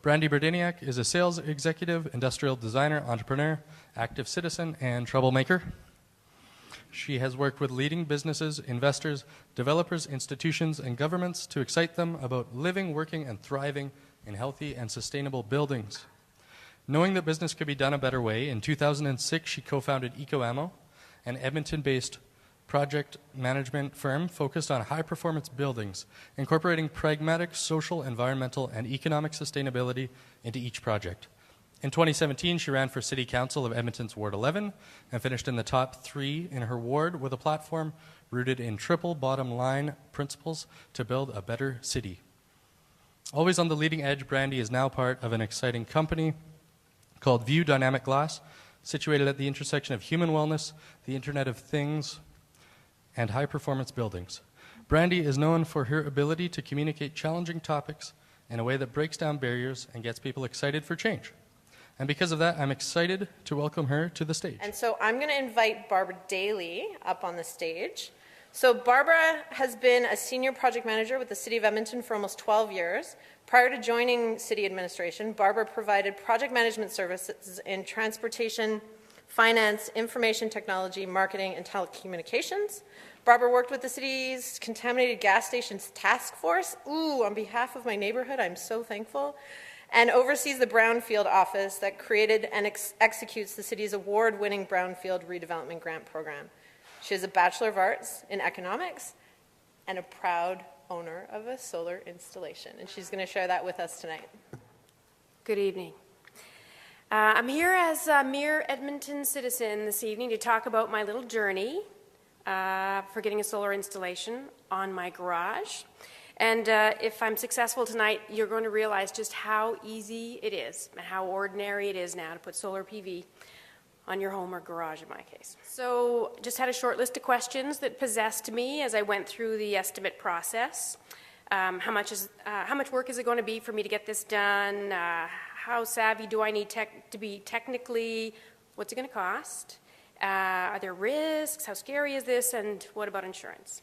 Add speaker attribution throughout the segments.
Speaker 1: Brandy Burdeniuk is a sales executive, industrial designer, entrepreneur, active citizen, and troublemaker. She has worked with leading businesses, investors, developers, institutions, and governments to excite them about living, working, and thriving in healthy and sustainable buildings. Knowing that business could be done a better way, in 2006 she co-founded EcoAmmo, an Edmonton-based project management firm focused on high-performance buildings, incorporating pragmatic social, environmental, and economic sustainability into each project. In 2017, she ran for City Council of Edmonton's Ward 11 and finished in the top 3 in her ward with a platform rooted in triple bottom line principles to build a better city. Always on the leading edge, Brandy is now part of an exciting company called View Dynamic Glass, situated at the intersection of human wellness, the Internet of Things, and high-performance buildings. Brandy is known for her ability to communicate challenging topics in a way that breaks down barriers and gets people excited for change. And because of that, I'm excited to welcome her to the stage.
Speaker 2: And so I'm going to invite Barbara Daly up on the stage. So Barbara has been a senior project manager with the City of Edmonton for almost 12 years. Prior to joining city administration, Barbara provided project management services in transportation, finance, information technology, marketing, and telecommunications. Barbara worked with the city's Contaminated Gas Stations Task Force. Ooh, on behalf of my neighborhood, I'm so thankful. And oversees the Brownfield office that created and executes the city's award-winning Brownfield Redevelopment Grant Program. She has a Bachelor of Arts in Economics and a proud owner of a solar installation. And she's going to share that with us tonight.
Speaker 3: Good evening. I'm here as a mere Edmonton citizen this evening to talk about my little journey for getting a solar installation on my garage. And if I'm successful tonight, you're going to realize just how easy it is and how ordinary it is now to put solar PV on your home or garage in my case. So just had a short list of questions that possessed me as I went through the estimate process. How much work is it going to be for me to get this done? How savvy do I need to be technically? What's it going to cost? Are there risks? How scary is this? And what about insurance?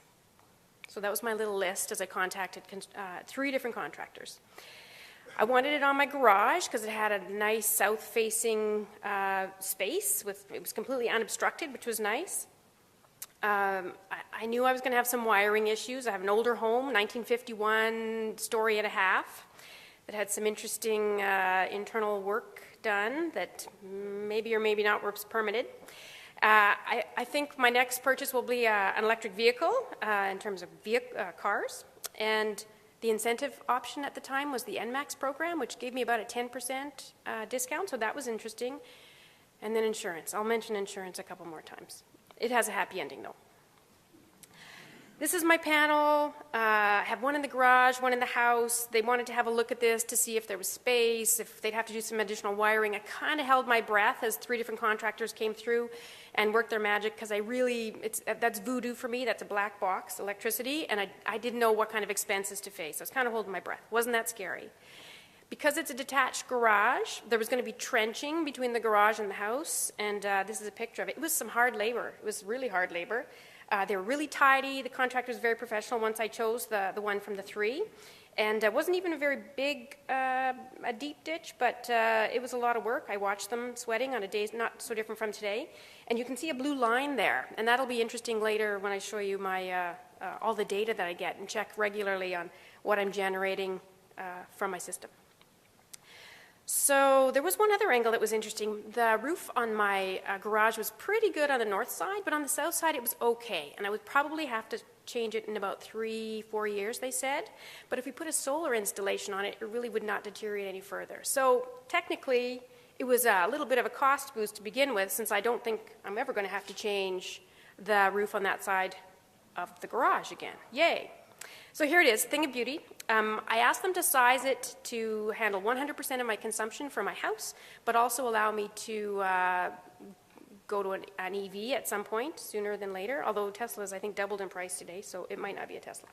Speaker 3: So that was my little list as I contacted 3 different contractors. I wanted it on my garage because it had a nice south-facing space. It was completely unobstructed, which was nice. I knew I was going to have some wiring issues. I have an older home, 1951 story and a half, that had some interesting internal work done that maybe or maybe not was permitted. I think my next purchase will be an electric vehicle in terms of cars, and the incentive option at the time was the NMAX program, which gave me about a 10% discount, so that was interesting. And then insurance. I'll mention insurance a couple more times. It has a happy ending, though. This is my panel. I have one in the garage, one in the house. They wanted to have a look at this to see if there was space, if they'd have to do some additional wiring. I kind of held my breath as 3 different contractors came through and worked their magic, because that's voodoo for me. That's a black box, electricity, and I didn't know what kind of expenses to face. I was kind of holding my breath. Wasn't that scary? Because it's a detached garage, there was going to be trenching between the garage and the house, and this is a picture of it. It was some hard labor. It was really hard labor. They were really tidy. The contractor was very professional once I chose the one from the 3. And it wasn't even a very big, a deep ditch, but it was a lot of work. I watched them sweating on a day not so different from today. And you can see a blue line there. And that'll be interesting later when I show you my all the data that I get and check regularly on what I'm generating from my system. So there was one other angle that was interesting. The roof on my garage was pretty good on the north side, but on the south side it was okay. And I would probably have to change it in about 3-4 years, they said. But if we put a solar installation on it, it really would not deteriorate any further. So technically, it was a little bit of a cost boost to begin with, since I don't think I'm ever going to have to change the roof on that side of the garage again. Yay. So here it is, thing of beauty. I asked them to size it to handle 100% of my consumption for my house, but also allow me to go to an EV at some point, sooner than later, although Tesla's, I think, doubled in price today, so it might not be a Tesla.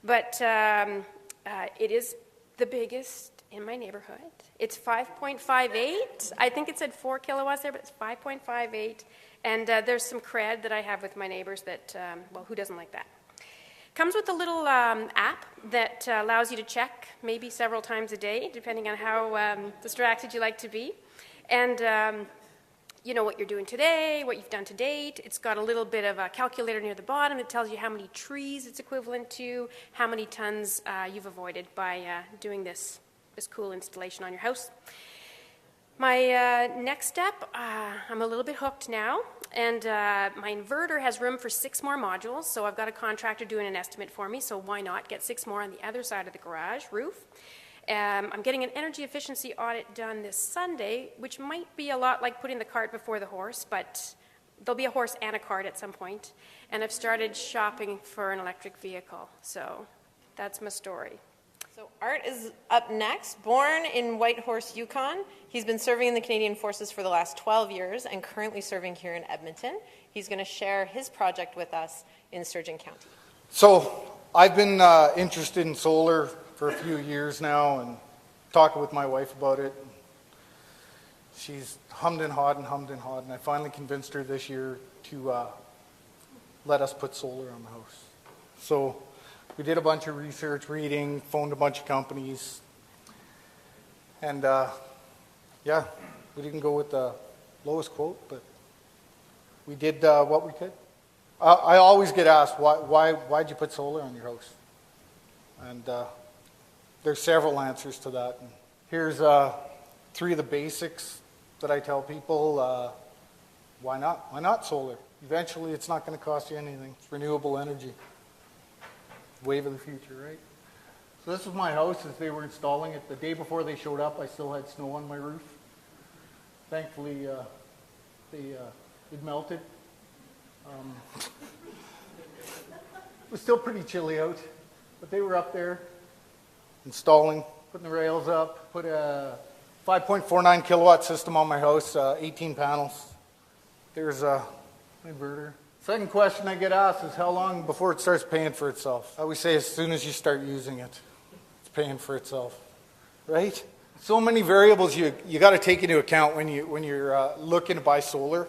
Speaker 3: But it is the biggest in my neighborhood. It's 5.58. I think it said 4 kilowatts there, but it's 5.58. And there's some cred that I have with my neighbors that, well, who doesn't like that? Comes with a little app that allows you to check maybe several times a day, depending on how distracted you like to be. And you know what you're doing today, what you've done to date. It's got a little bit of a calculator near the bottom that tells you how many trees it's equivalent to, how many tons you've avoided by doing this cool installation on your house. My next step, I'm a little bit hooked now, and my inverter has room for 6 more modules, so I've got a contractor doing an estimate for me, so why not get 6 more on the other side of the garage roof. I'm getting an energy efficiency audit done this Sunday, which might be a lot like putting the cart before the horse, but there'll be a horse and a cart at some point. And I've started shopping for an electric vehicle, so that's my story.
Speaker 2: So Art is up next. Born in Whitehorse, Yukon, he's been serving in the Canadian Forces for the last 12 years and currently serving here in Edmonton. He's going to share his project with us in Sturgeon County.
Speaker 4: So I've been interested in solar for a few years now and talking with my wife about it. She's hummed and hawed, and I finally convinced her this year to let us put solar on the house. So we did a bunch of research, reading, phoned a bunch of companies, and yeah, we didn't go with the lowest quote, but we did what we could. I always get asked, why'd you put solar on your house? And there's several answers to that. And here's 3 of the basics that I tell people. Why not? Why not solar? Eventually, it's not going to cost you anything. It's renewable energy. Wave of the future, right? So this is my house as they were installing it. The day before they showed up, I still had snow on my roof. Thankfully, it melted. It was still pretty chilly out, but they were up there installing, putting the rails up, put a 5.49 kilowatt system on my house, 18 panels. There's an inverter. Second question I get asked is how long before it starts paying for itself? I always say as soon as you start using it, it's paying for itself, right? So many variables you got to take into account when you're looking to buy solar.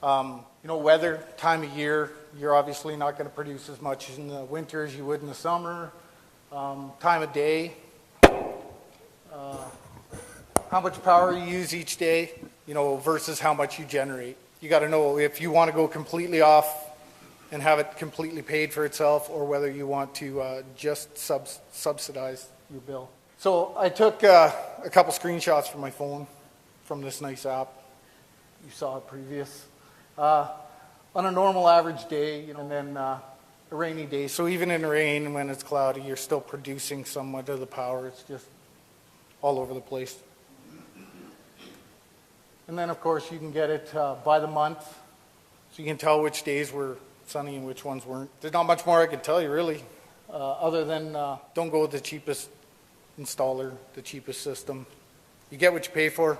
Speaker 4: Weather, time of year. You're obviously not going to produce as much in the winter as you would in the summer. Time of day, how much power you use each day, versus how much you generate. You got to know if you want to go completely off and have it completely paid for itself, or whether you want to just subsidize your bill. So I took a couple screenshots from my phone from this nice app. You saw it previous. On a normal average day, and then a rainy day. So even in rain, when it's cloudy, you're still producing somewhat of the power. It's just all over the place. And then, of course, you can get it by the month. So you can tell which days were sunny and which ones weren't. There's not much more I can tell you, really, other than don't go with the cheapest installer, the cheapest system. You get what you pay for.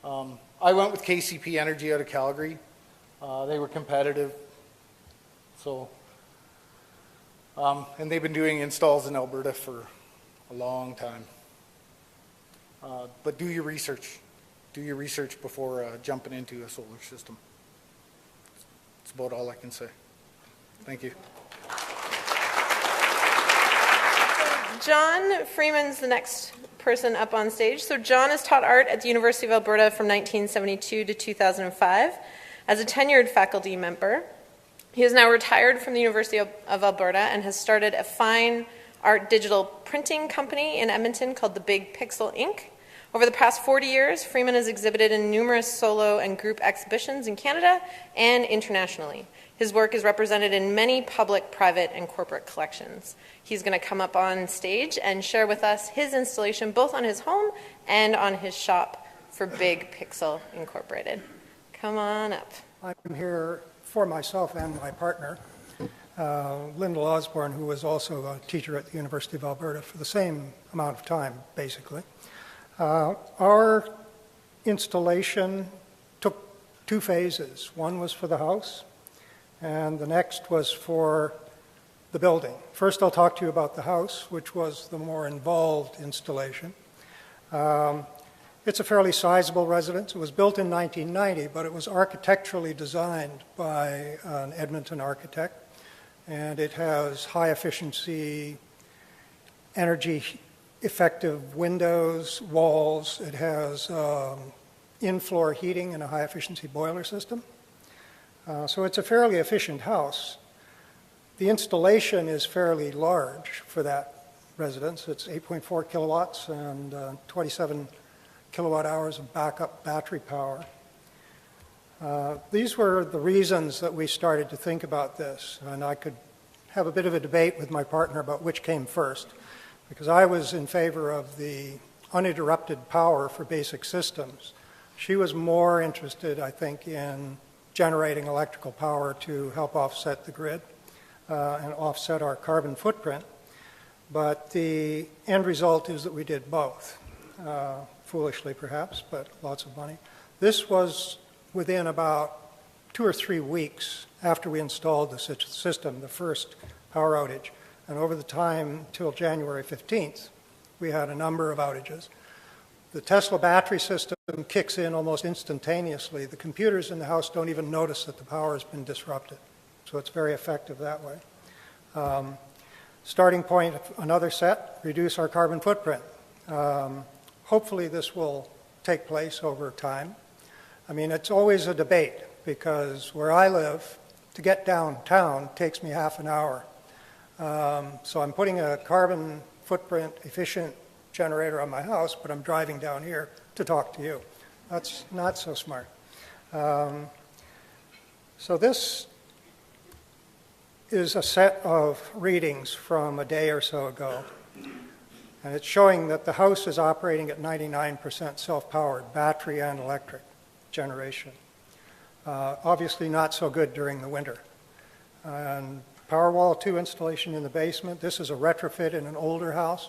Speaker 4: I went with KCP Energy out of Calgary. They were competitive. So, and they've been doing installs in Alberta for a long time. But do your research. Do your research before jumping into a solar system. That's about all I can say. Thank you.
Speaker 2: John Freeman's the next person up on stage. So John has taught art at the University of Alberta from 1972 to 2005 as a tenured faculty member. He is now retired from the University of Alberta and has started a fine art digital printing company in Edmonton called the Big Pixel Inc. Over the past 40 years, Freeman has exhibited in numerous solo and group exhibitions in Canada and internationally. His work is represented in many public, private, and corporate collections. He's going to come up on stage and share with us his installation both on his home and on his shop for Big Pixel Incorporated. Come on up.
Speaker 5: I'm here for myself and my partner, Lyndall Osborne, who was also a teacher at the University of Alberta for the same amount of time, basically. Our installation took 2 phases. One was for the house, and the next was for the building. First, I'll talk to you about the house, which was the more involved installation. It's a fairly sizable residence. It was built in 1990, but it was architecturally designed by an Edmonton architect and it has high efficiency, energy effective windows, walls. It has in-floor heating and a high efficiency boiler system. So it's a fairly efficient house. The installation is fairly large for that residence. It's 8.4 kilowatts and 27 kilowatt hours of backup battery power. These were the reasons that we started to think about this, and I could have a bit of a debate with my partner about which came first, because I was in favor of the uninterrupted power for basic systems. She was more interested, I think, in generating electrical power to help offset the grid and offset our carbon footprint. But the end result is that we did both, foolishly perhaps, but lots of money. This was within about 2 or 3 weeks after we installed the system, the first power outage. And over the time till January 15th, we had a number of outages. The Tesla battery system kicks in almost instantaneously. The computers in the house don't even notice that the power has been disrupted. So it's very effective that way. Starting point, another set, reduce our carbon footprint. Hopefully this will take place over time. I mean, it's always a debate because where I live, to get downtown takes me half an hour. So I'm putting a carbon footprint efficient generator on my house, but I'm driving down here to talk to you. That's not so smart. So this is a set of readings from a day or so ago. And it's showing that the house is operating at 99% self-powered, battery and electric generation. Obviously not so good during the winter. And Powerwall 2 installation in the basement. This is a retrofit in an older house.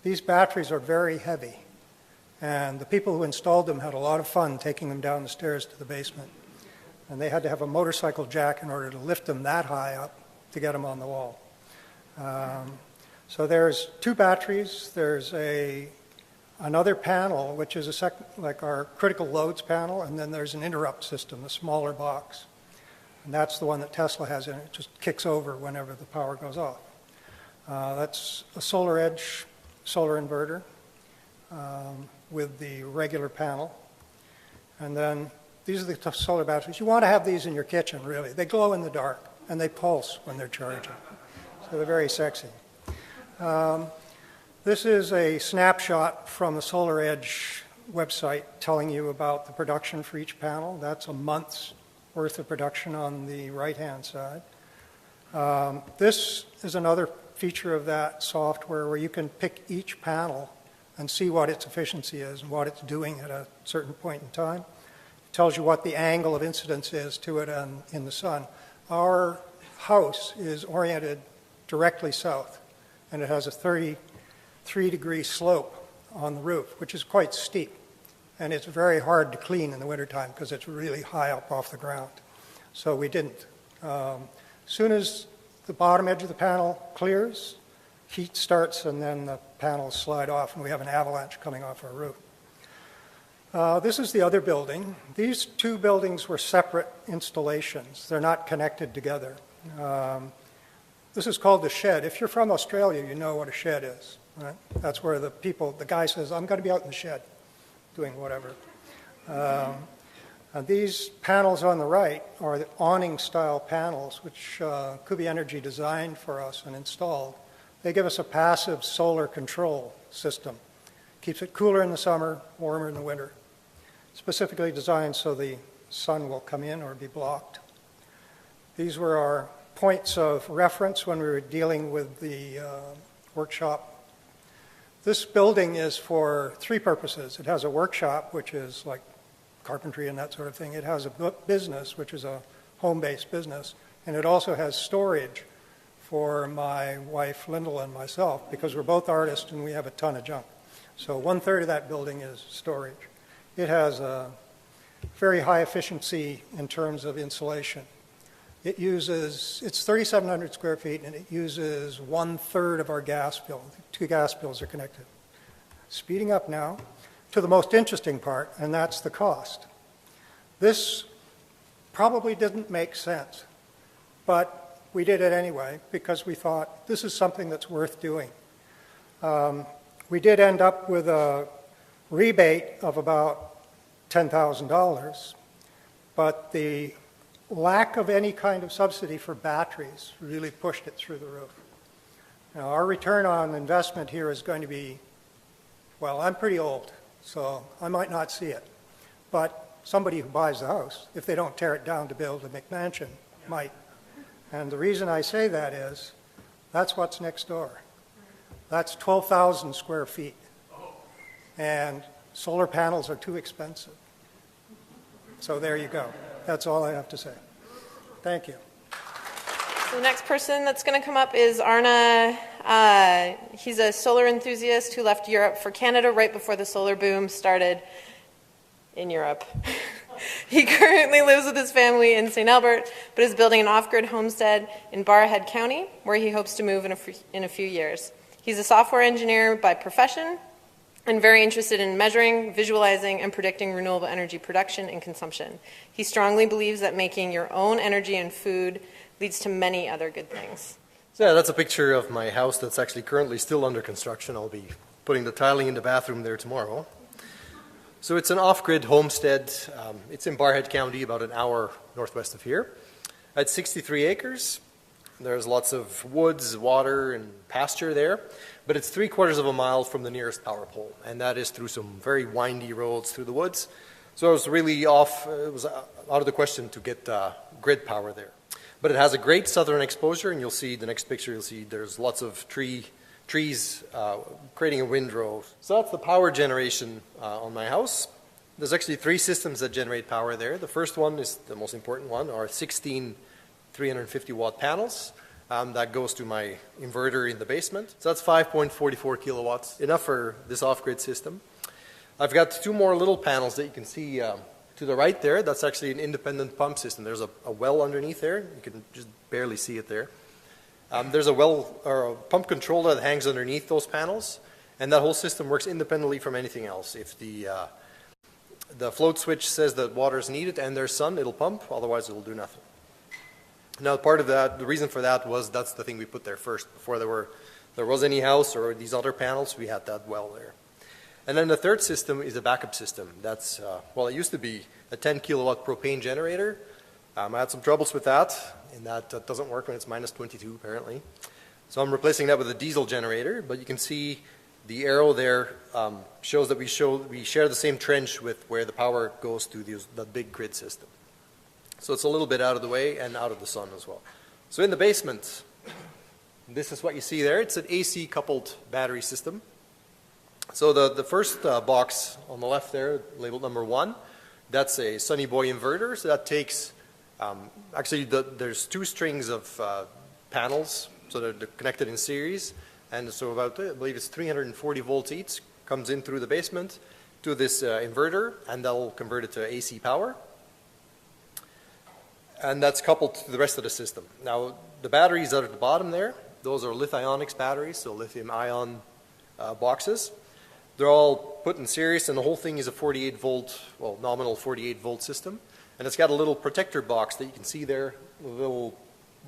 Speaker 5: These batteries are very heavy. And the people who installed them had a lot of fun taking them down the stairs to the basement. And they had to have a motorcycle jack in order to lift them that high up to get them on the wall. So there's 2 batteries. There's another panel, which is like our critical loads panel, and then there's an interrupt system, a smaller box. And that's the one that Tesla has in it. It just kicks over whenever the power goes off. That's a Solar Edge solar inverter with the regular panel. And then these are the solar batteries. You want to have these in your kitchen, really. They glow in the dark, and they pulse when they're charging. So they're very sexy. This is a snapshot from the Solar Edge website telling you about the production for each panel. That's a month's worth of production on the right-hand side. This is another feature of that software where you can pick each panel and see what its efficiency is and what it's doing at a certain point in time. It tells you what the angle of incidence is to it in the sun. Our house is oriented directly south, and it has a 33-degree slope on the roof, which is quite steep. And it's very hard to clean in the wintertime because it's really high up off the ground. So we didn't. As soon as the bottom edge of the panel clears, heat starts and then the panels slide off and we have an avalanche coming off our roof. This is the other building. These 2 buildings were separate installations. They're not connected together. This is called the shed. If you're from Australia, you know what a shed is. Right? That's where the guy says, I'm going to be out in the shed doing whatever. And these panels on the right are the awning style panels, which could be energy designed for us and installed. They give us a passive solar control system. Keeps it cooler in the summer, warmer in the winter. Specifically designed so the sun will come in or be blocked. These were our points of reference when we were dealing with the workshop. This building is for 3 purposes. It has a workshop, which is like carpentry and that sort of thing. It has a business, which is a home-based business. And it also has storage for my wife, Lyndall, and myself, because we're both artists and we have a ton of junk. So 1/3 of that building is storage. It has a very high efficiency in terms of insulation. It's 3,700 square feet, and it uses 1/3 of our gas bill. 2 gas bills are connected. Speeding up now to the most interesting part, and that's the cost. This probably didn't make sense, but we did it anyway because we thought this is something that's worth doing. We did end up with a rebate of about $10,000, but the lack of any kind of subsidy for batteries really pushed it through the roof. Now, our return on investment here is going to be, well, I'm pretty old, so I might not see it. But somebody who buys the house, if they don't tear it down to build a McMansion, might. And the reason I say that is, that's what's next door. That's 12,000 square feet. And solar panels are too expensive. So there you go. That's all I have to say. Thank you.
Speaker 2: So the next person that's going to come up is Arne. He's a solar enthusiast who left Europe for Canada right before the solar boom started in Europe. He currently lives with his family in St. Albert, but is building an off-grid homestead in Barrhead County, where he hopes to move in a few years. He's a software engineer by profession and very interested in measuring, visualizing, and predicting renewable energy production and consumption. He strongly believes that making your own energy and food leads to many other good things.
Speaker 6: So yeah, that's a picture of my house that's actually currently still under construction. I'll be putting the tiling in the bathroom there tomorrow. So it's an off-grid homestead. It's in Barrhead County, about an hour northwest of here. It's 63 acres. There's lots of woods, water, and pasture there. But it's 3/4 of a mile from the nearest power pole, and that is through some very windy roads through the woods. So it was really it was out of the question to get grid power there. But it has a great southern exposure, and you'll see the next picture, you'll see there's lots of trees creating a windrow. So that's the power generation on my house. There's actually 3 systems that generate power there. The first one is the most important one, are 16 350-watt panels. That goes to my inverter in the basement. So that's 5.44 kilowatts, enough for this off-grid system. I've got 2 more little panels that you can see to the right there. That's actually an independent pump system. There's a well underneath there. You can just barely see it there. There's a well or a pump controller that hangs underneath those panels, and that whole system works independently from anything else. If the float switch says that water is needed and there's sun, it'll pump. Otherwise, it'll do nothing. Now, part of that, the reason for that was that's the thing we put there first. Before there was any house or these other panels, we had that well there. And then the third system is a backup system. That's, well, it used to be a 10 kilowatt propane generator. I had some troubles with that, and that doesn't work when it's minus 22 apparently. So I'm replacing that with a diesel generator, but you can see the arrow there shows that we share the same trench with where the power goes to that big grid system. So it's a little bit out of the way and out of the sun as well. So in the basement, this is what you see there. It's an AC coupled battery system. So the first box on the left there, labeled number 1, that's a Sunny Boy inverter. So that takes, actually there's 2 strings of panels, so they're connected in series. And so about, I believe it's 340 volts each, comes in through the basement to this inverter, and that'll convert it to AC power. And that's coupled to the rest of the system. Now, the batteries that are at the bottom there, those are lithionics batteries, so lithium ion boxes. They're all put in series, and the whole thing is a 48 volt, well, nominal 48 volt system. And it's got a little protector box that you can see there, a little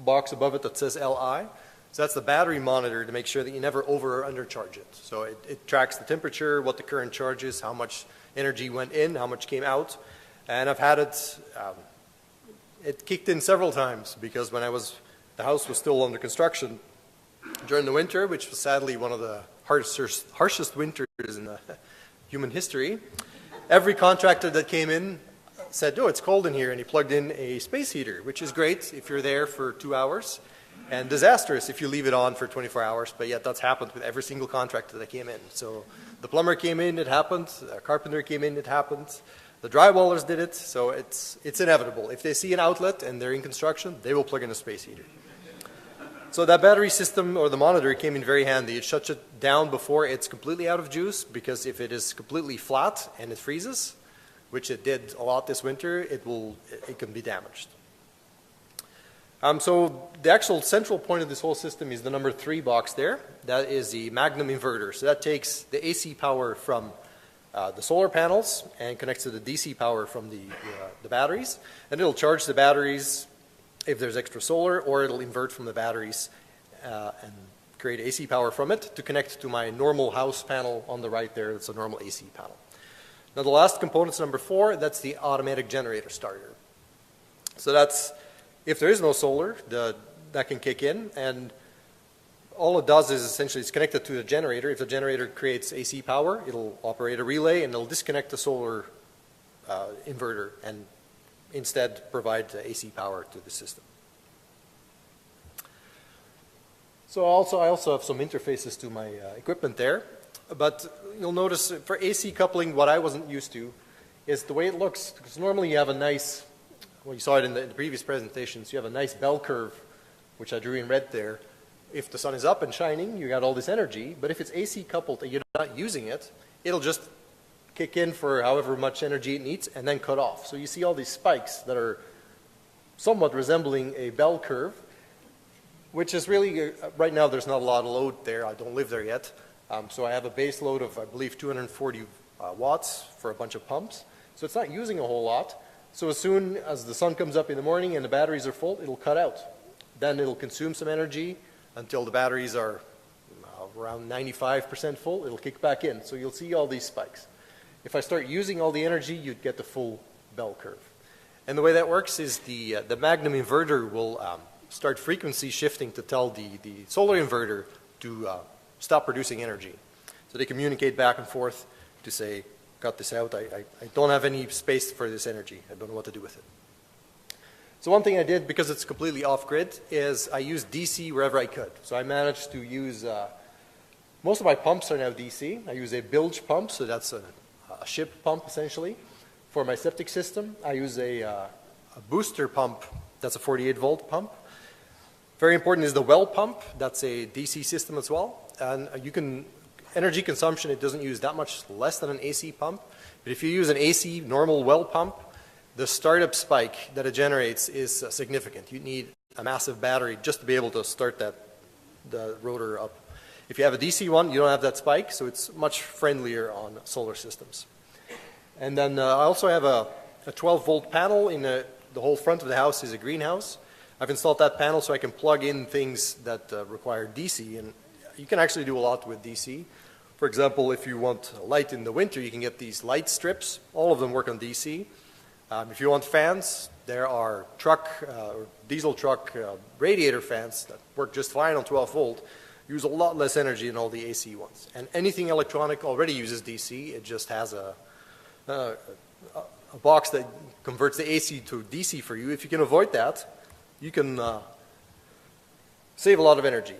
Speaker 6: box above it that says LI. So that's the battery monitor to make sure that you never over or undercharge it. So it tracks the temperature, what the current charge is, how much energy went in, how much came out. And I've had it, it kicked in several times because when the house was still under construction during the winter, which was sadly one of the harshest winters in human history, every contractor that came in said, oh, it's cold in here, and he plugged in a space heater, which is great if you're there for 2 hours, and disastrous if you leave it on for 24 hours, but yet that's happened with every single contractor that came in. So the plumber came in, it happened, the carpenter came in, it happened, the drywallers did it, so it's inevitable. If they see an outlet and they're in construction, they will plug in a space heater. So that battery system or the monitor came in very handy. It shuts it down before it's completely out of juice, because if it is completely flat and it freezes, which it did a lot this winter, it can be damaged. So the actual central point of this whole system is the number 3 box there. That is the Magnum Inverter. So that takes the AC power from the solar panels and connects to the DC power from the batteries, and it'll charge the batteries if there's extra solar, or it'll invert from the batteries and create AC power from it to connect to my normal house panel on the right there. That's a normal AC panel. Now the last component's number 4, that's the automatic generator starter. So that's, if there is no solar, that can kick in, and all it does is essentially it's connected to the generator. If the generator creates AC power, it'll operate a relay and it'll disconnect the solar inverter and instead provide AC power to the system. So I also have some interfaces to my equipment there, but you'll notice for AC coupling, what I wasn't used to is the way it looks, because normally you have a nice, well, you saw it in the previous presentations, you have a nice bell curve, which I drew in red there. If the sun is up and shining, you got all this energy, but if it's AC coupled and you're not using it, it'll just kick in for however much energy it needs and then cut off. So you see all these spikes that are somewhat resembling a bell curve, which is really, right now there's not a lot of load there. I don't live there yet. So I have a base load of, I believe, 240 watts for a bunch of pumps. So it's not using a whole lot. So as soon as the sun comes up in the morning and the batteries are full, it'll cut out. Then it'll consume some energy until the batteries are around 95% full. It'll kick back in. So you'll see all these spikes. If I start using all the energy, you'd get the full bell curve. And the way that works is the Magnum Inverter will start frequency shifting to tell the solar inverter to stop producing energy. So they communicate back and forth to say, cut this out, I don't have any space for this energy, I don't know what to do with it. So one thing I did, because it's completely off-grid, is I used DC wherever I could. So I managed to use, most of my pumps are now DC. I use a bilge pump, so that's a ship pump essentially. For my septic system, I use a booster pump, that's a 48 volt pump. Very important is the well pump, that's a DC system as well. And you can, energy consumption, it doesn't use that much less than an AC pump. But if you use an AC normal well pump, the startup spike that it generates is significant. You need a massive battery just to be able to start the rotor up. If you have a DC one, you don't have that spike, so it's much friendlier on solar systems. And then I also have a 12 volt panel in the whole front of the house is a greenhouse. I've installed that panel so I can plug in things that require DC, and you can actually do a lot with DC. For example, if you want light in the winter, you can get these light strips. All of them work on DC. If you want fans, there are or diesel truck radiator fans that work just fine on 12 volt, use a lot less energy than all the AC ones. And anything electronic already uses DC. It just has a box that converts the AC to DC for you. If you can avoid that, you can save a lot of energy.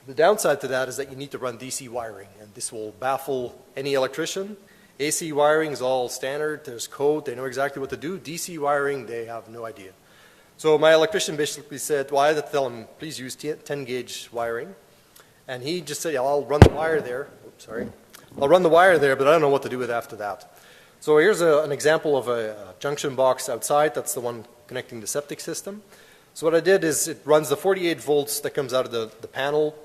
Speaker 6: The downside to that is that you need to run DC wiring, and this will baffle any electrician. AC wiring is all standard, there's code, they know exactly what to do. DC wiring, they have no idea. So my electrician basically said, well, I had to tell him, please use 10 gauge wiring. And he just said, yeah, I'll run the wire there. Oops, sorry. I'll run the wire there, but I don't know what to do with it after that. So here's an example of a junction box outside. That's the one connecting the septic system. So what I did is it runs the 48 volts that comes out of the panel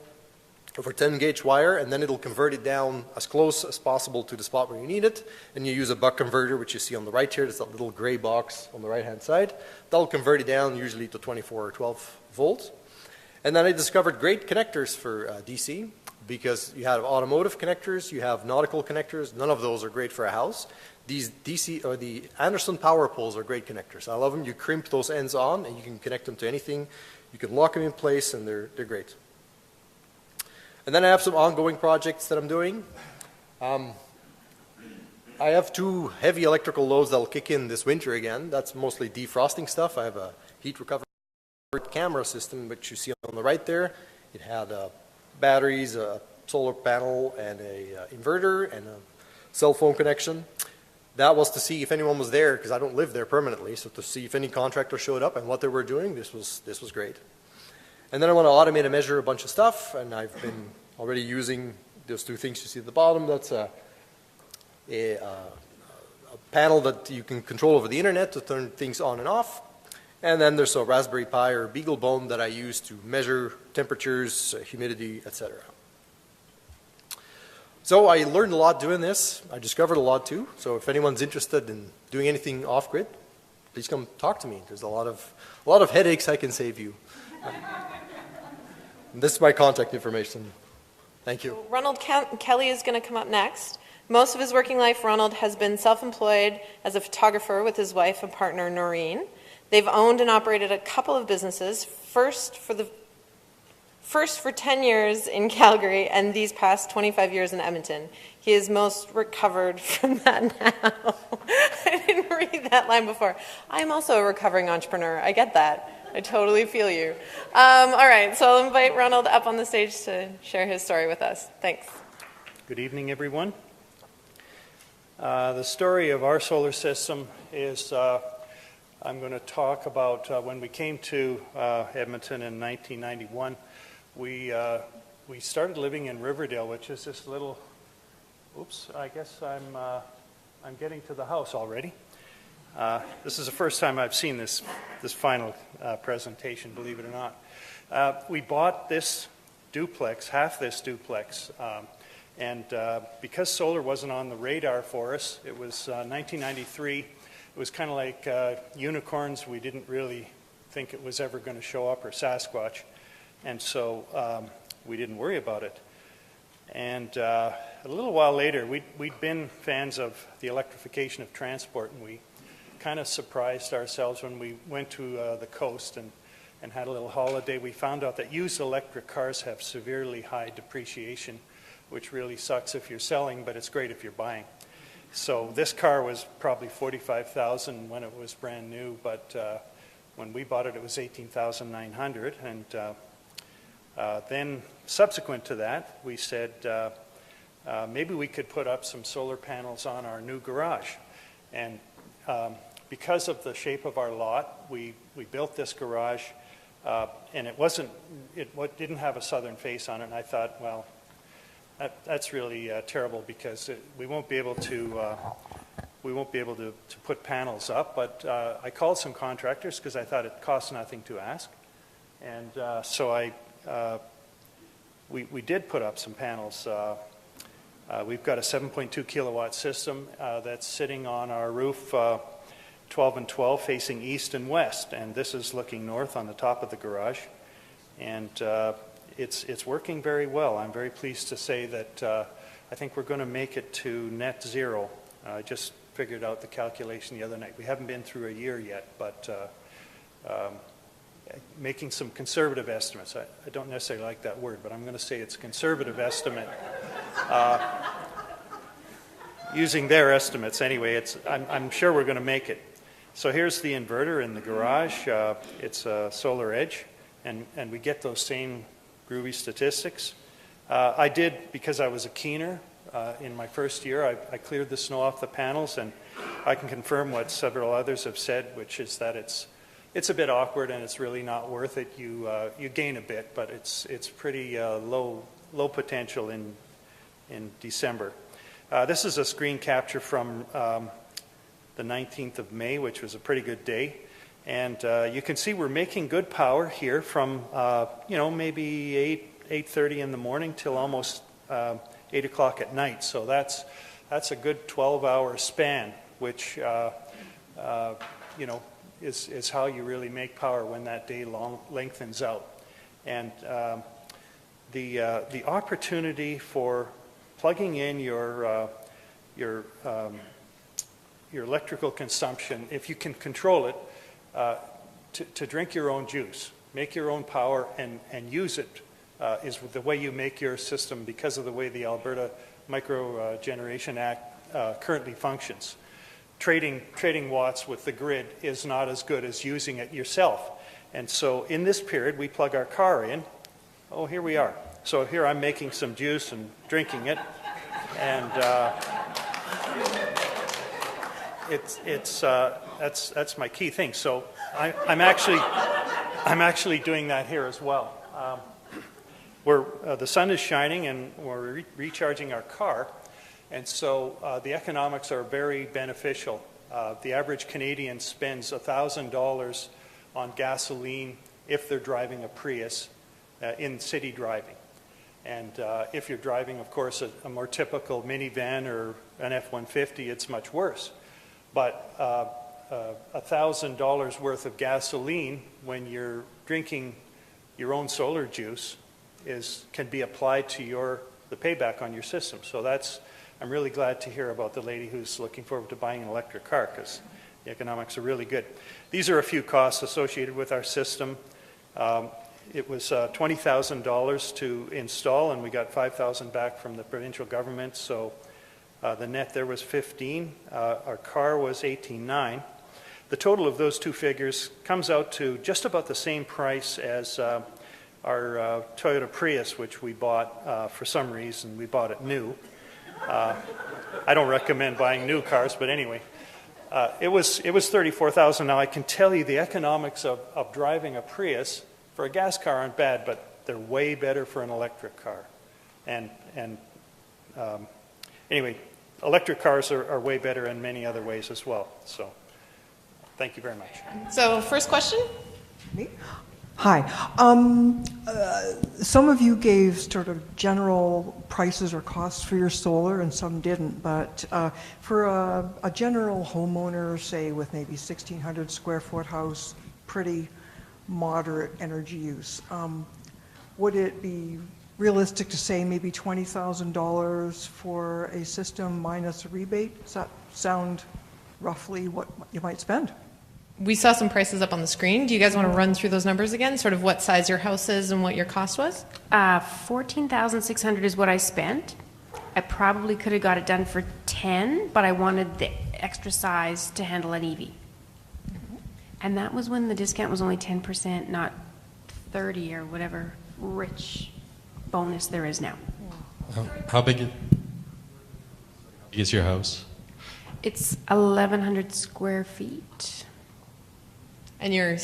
Speaker 6: over 10 gauge wire, and then it'll convert it down as close as possible to the spot where you need it. And you use a buck converter, which you see on the right here. There's that little gray box on the right hand side. That'll convert it down usually to 24 or 12 volts. And then I discovered great connectors for DC, because you have automotive connectors, you have nautical connectors. None of those are great for a house. These DC or the Anderson power poles are great connectors. I love them. You crimp those ends on and you can connect them to anything. You can lock them in place, and they're great. And then I have some ongoing projects that I'm doing. I have 2 heavy electrical loads that will kick in this winter again. That's mostly defrosting stuff. I have a heat recovery camera system, which you see on the right there. It had batteries, a solar panel, and a inverter, and a cell phone connection. That was to see if anyone was there, because I don't live there permanently, so to see if any contractor showed up and what they were doing. This was great. And then I want to automate and measure a bunch of stuff, and I've been already using those 2 things you see at the bottom. That's a panel that you can control over the internet to turn things on and off. And then there's a Raspberry Pi or BeagleBone that I use to measure temperatures, humidity, etc. So I learned a lot doing this. I discovered a lot too. So if anyone's interested in doing anything off-grid, please come talk to me. There's a lot of headaches I can save you. This is my contact information. Thank you.
Speaker 2: Ronald Kelly is going to come up next. Most of his working life, Ronald has been self-employed as a photographer with his wife and partner, Noreen. They've owned and operated a couple of businesses, first for 10 years in Calgary and these past 25 years in Edmonton. He is most recovered from that now. I didn't read that line before. I'm also a recovering entrepreneur. I get that. I totally feel you. All right, so I'll invite Ronald up on the stage to share his story with us. Thanks.
Speaker 7: Good evening, everyone. The story of our solar system is I'm going to talk about when we came to Edmonton in 1991. We started living in Riverdale, which is this little. Oops, I guess I'm getting to the house already. This is the first time I've seen this final presentation, believe it or not. We bought this duplex, half this duplex, and because solar wasn't on the radar for us, it was 1993. It was kind of like unicorns. We didn't really think it was ever going to show up, or Sasquatch, and so we didn't worry about it. And a little while later, we'd been fans of the electrification of transport, and we kind of surprised ourselves when we went to the coast and had a little holiday. We found out that used electric cars have severely high depreciation, which really sucks if you're selling, but it's great if you're buying. So this car was probably $45,000 when it was brand new, but when we bought it, it was $18,900. And then subsequent to that, we said maybe we could put up some solar panels on our new garage. And because of the shape of our lot, we built this garage, and it didn't have a southern face on it. And I thought, well, that's really terrible, because we won't be able to put panels up. But I called some contractors because I thought it cost nothing to ask, and so we did put up some panels. We've got a 7.2 kilowatt system that's sitting on our roof, 12 and 12, facing east and west, and this is looking north on the top of the garage, and it's working very well. I'm very pleased to say that I think we're going to make it to net zero. I just figured out the calculation the other night. We haven't been through a year yet, but making some conservative estimates. I don't necessarily like that word, but I'm going to say it's a conservative estimate. Using their estimates anyway, I'm sure we're going to make it. So here's the inverter in the garage. It's a Solar Edge, and we get those same groovy statistics. I did, because I was a keener in my first year, I cleared the snow off the panels, and I can confirm what several others have said, which is that it's a bit awkward and it's really not worth it. You gain a bit, but it's pretty low potential in December. This is a screen capture from the 19th of May, which was a pretty good day. And you can see we're making good power here from, maybe 8:30 in the morning till almost 8 o'clock at night. So that's a good 12-hour span, which, is how you really make power when that day lengthens out. And the opportunity for plugging in your electrical consumption, if you can control it, to drink your own juice, make your own power, and use it is the way you make your system, because of the way the Alberta Micro Generation Act currently functions. Trading watts with the grid is not as good as using it yourself. And so in this period, we plug our car in. Oh, here we are. So here I'm making some juice and drinking it. And that's my key thing. So I'm actually doing that here as well. The sun is shining, and we're recharging our car, and so the economics are very beneficial. The average Canadian spends $1,000 on gasoline if they're driving a Prius in city driving. And if you're driving, of course, a more typical minivan or an F-150, it's much worse. But $1,000 worth of gasoline when you're drinking your own solar juice can be applied to the payback on your system. So I'm really glad to hear about the lady who's looking forward to buying an electric car, because the economics are really good. These are a few costs associated with our system. It was $20,000 to install, and we got $5,000 back from the provincial government, so the net there was $15,000. Our car was $18,900. The total of those two figures comes out to just about the same price as our Toyota Prius, which we bought for some reason. We bought it new. I don't recommend buying new cars, but anyway. It was $34,000. Now I can tell you the economics of driving a Prius for a gas car aren't bad, but they're way better for an electric car. And anyway, electric cars are way better in many other ways as well. So thank you very much.
Speaker 8: So first question?
Speaker 9: Me? Hi. Some of you gave sort of general prices or costs for your solar, and some didn't. But for a general homeowner, say with maybe 1,600 square foot house, pretty moderate energy use, would it be realistic to say maybe $20,000 for a system minus a rebate? Does that sound roughly what you might spend?
Speaker 8: We saw some prices up on the screen. Do you guys want to run through those numbers again? Sort of what size your house is and what your cost was?
Speaker 3: $14,600 is what I spent. I probably could have got it done for 10, but I wanted the extra size to handle an EV. And that was when the discount was only 10%, not 30 or whatever rich bonus there is now.
Speaker 1: How big is your house?
Speaker 3: It's 1,100 square feet.
Speaker 8: And you're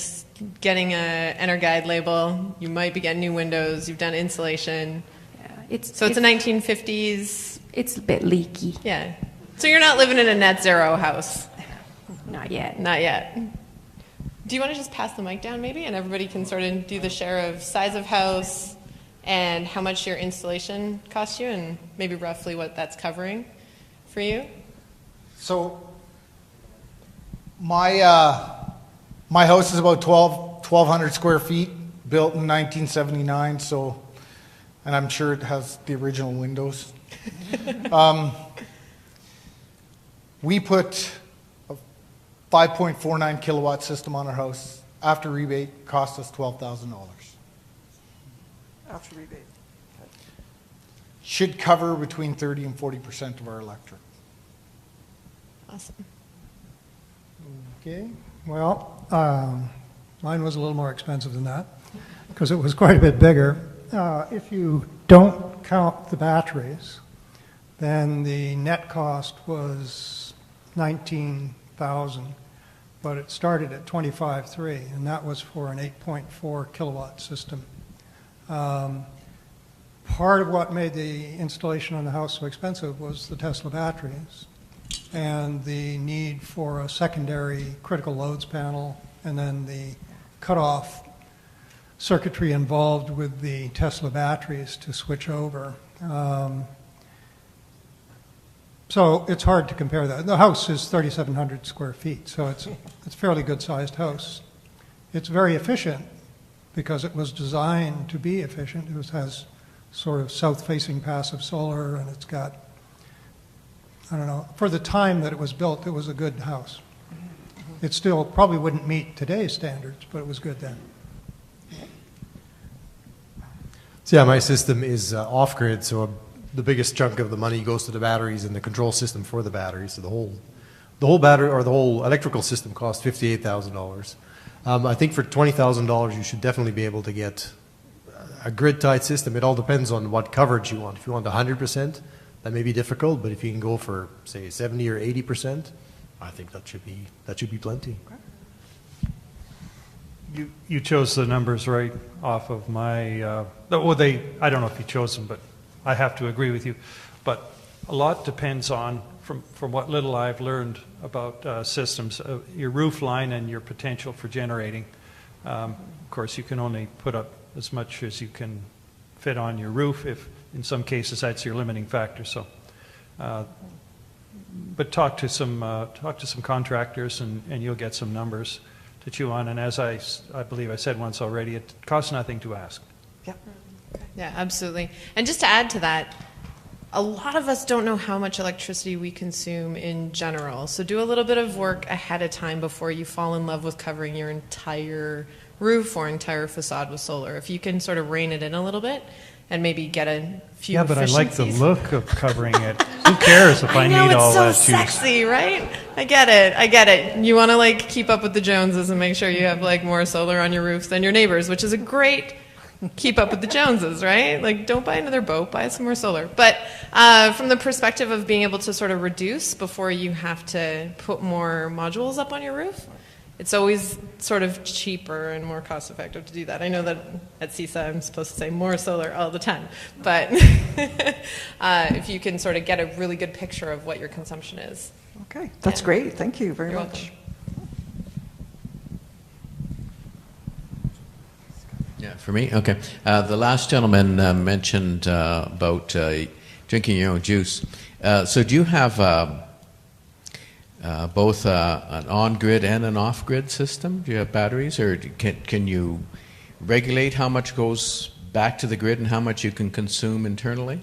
Speaker 8: getting a EnerGuide label. You might be getting new windows. You've done insulation.
Speaker 3: Yeah, it's
Speaker 8: a 1950s.
Speaker 3: It's a bit leaky.
Speaker 8: Yeah. So you're not living in a net zero house.
Speaker 3: Not yet.
Speaker 8: Not yet. Do you want to just pass the mic down maybe, and everybody can sort of do the share of size of house and how much your installation costs you, and maybe roughly what that's covering for you?
Speaker 4: So my house is about 1,200 square feet, built in 1979, so, and I'm sure it has the original windows. We put a 5.49 kilowatt system on our house. After rebate, cost us $12,000.
Speaker 9: After rebate.
Speaker 4: Should cover between 30 and 40% of our electric.
Speaker 8: Awesome.
Speaker 5: Okay, well, mine was a little more expensive than that because it was quite a bit bigger. If you don't count the batteries, then the net cost was $19,000, but it started at $25,300, and that was for an 8.4 kilowatt system. Part of what made the installation on the house so expensive was the Tesla batteries and the need for a secondary critical loads panel, and then the cutoff circuitry involved with the Tesla batteries to switch over. So it's hard to compare that. The house is 3,700 square feet, so it's a fairly good-sized house. It's very efficient because it was designed to be efficient. It has sort of south-facing passive solar, and it's got, I don't know, for the time that it was built, it was a good house. It still probably wouldn't meet today's standards, but it was good then.
Speaker 6: So yeah, my system is off-grid, so the biggest chunk of the money goes to the batteries and the control system for the batteries. So the whole battery or the whole electrical system costs $58,000. I think for $20,000 you should definitely be able to get a grid-tied system. It all depends on what coverage you want. If you want 100%, that may be difficult, but if you can go for say 70 or 80%, I think that should be plenty.
Speaker 7: You chose the numbers right off of my, I don't know if you chose them, but I have to agree with you. But a lot depends on, from what little I've learned about systems, your roof line and your potential for generating. Of course, you can only put up as much as you can fit on your roof. If in some cases that's your limiting factor. So but talk to some contractors, and you'll get some numbers to chew on. And as I believe I said once already, it costs nothing to ask.
Speaker 9: Yeah.
Speaker 8: Yeah, absolutely. And just to add to that, a lot of us don't know how much electricity we consume in general. So do a little bit of work ahead of time before you fall in love with covering your entire roof or entire facade with solar. If you can sort of rein it in a little bit and maybe get a few
Speaker 7: Yeah, but I like the
Speaker 8: efficiencies.
Speaker 7: look of covering it. Who cares if I
Speaker 8: know,
Speaker 7: need all that
Speaker 8: it's so
Speaker 7: juice?
Speaker 8: sexy, right? I get it. You want to like keep up with the Joneses and make sure you have like more solar on your roofs than your neighbors, which is a great keep up with the Joneses, right? Like, don't buy another boat, buy some more solar. But from the perspective of being able to sort of reduce before you have to put more modules up on your roof, it's always sort of cheaper and more cost effective to do that. I know that at CISA I'm supposed to say more solar all the time, but if you can sort of get a really good picture of what your consumption is.
Speaker 9: Okay, that's great. Thank you very
Speaker 8: You're
Speaker 9: much.
Speaker 8: welcome.
Speaker 10: Yeah, for me? Okay. The last gentleman mentioned about drinking your own juice. So do you have both an on-grid and an off-grid system? Do you have batteries, or can you regulate how much goes back to the grid and how much you can consume internally?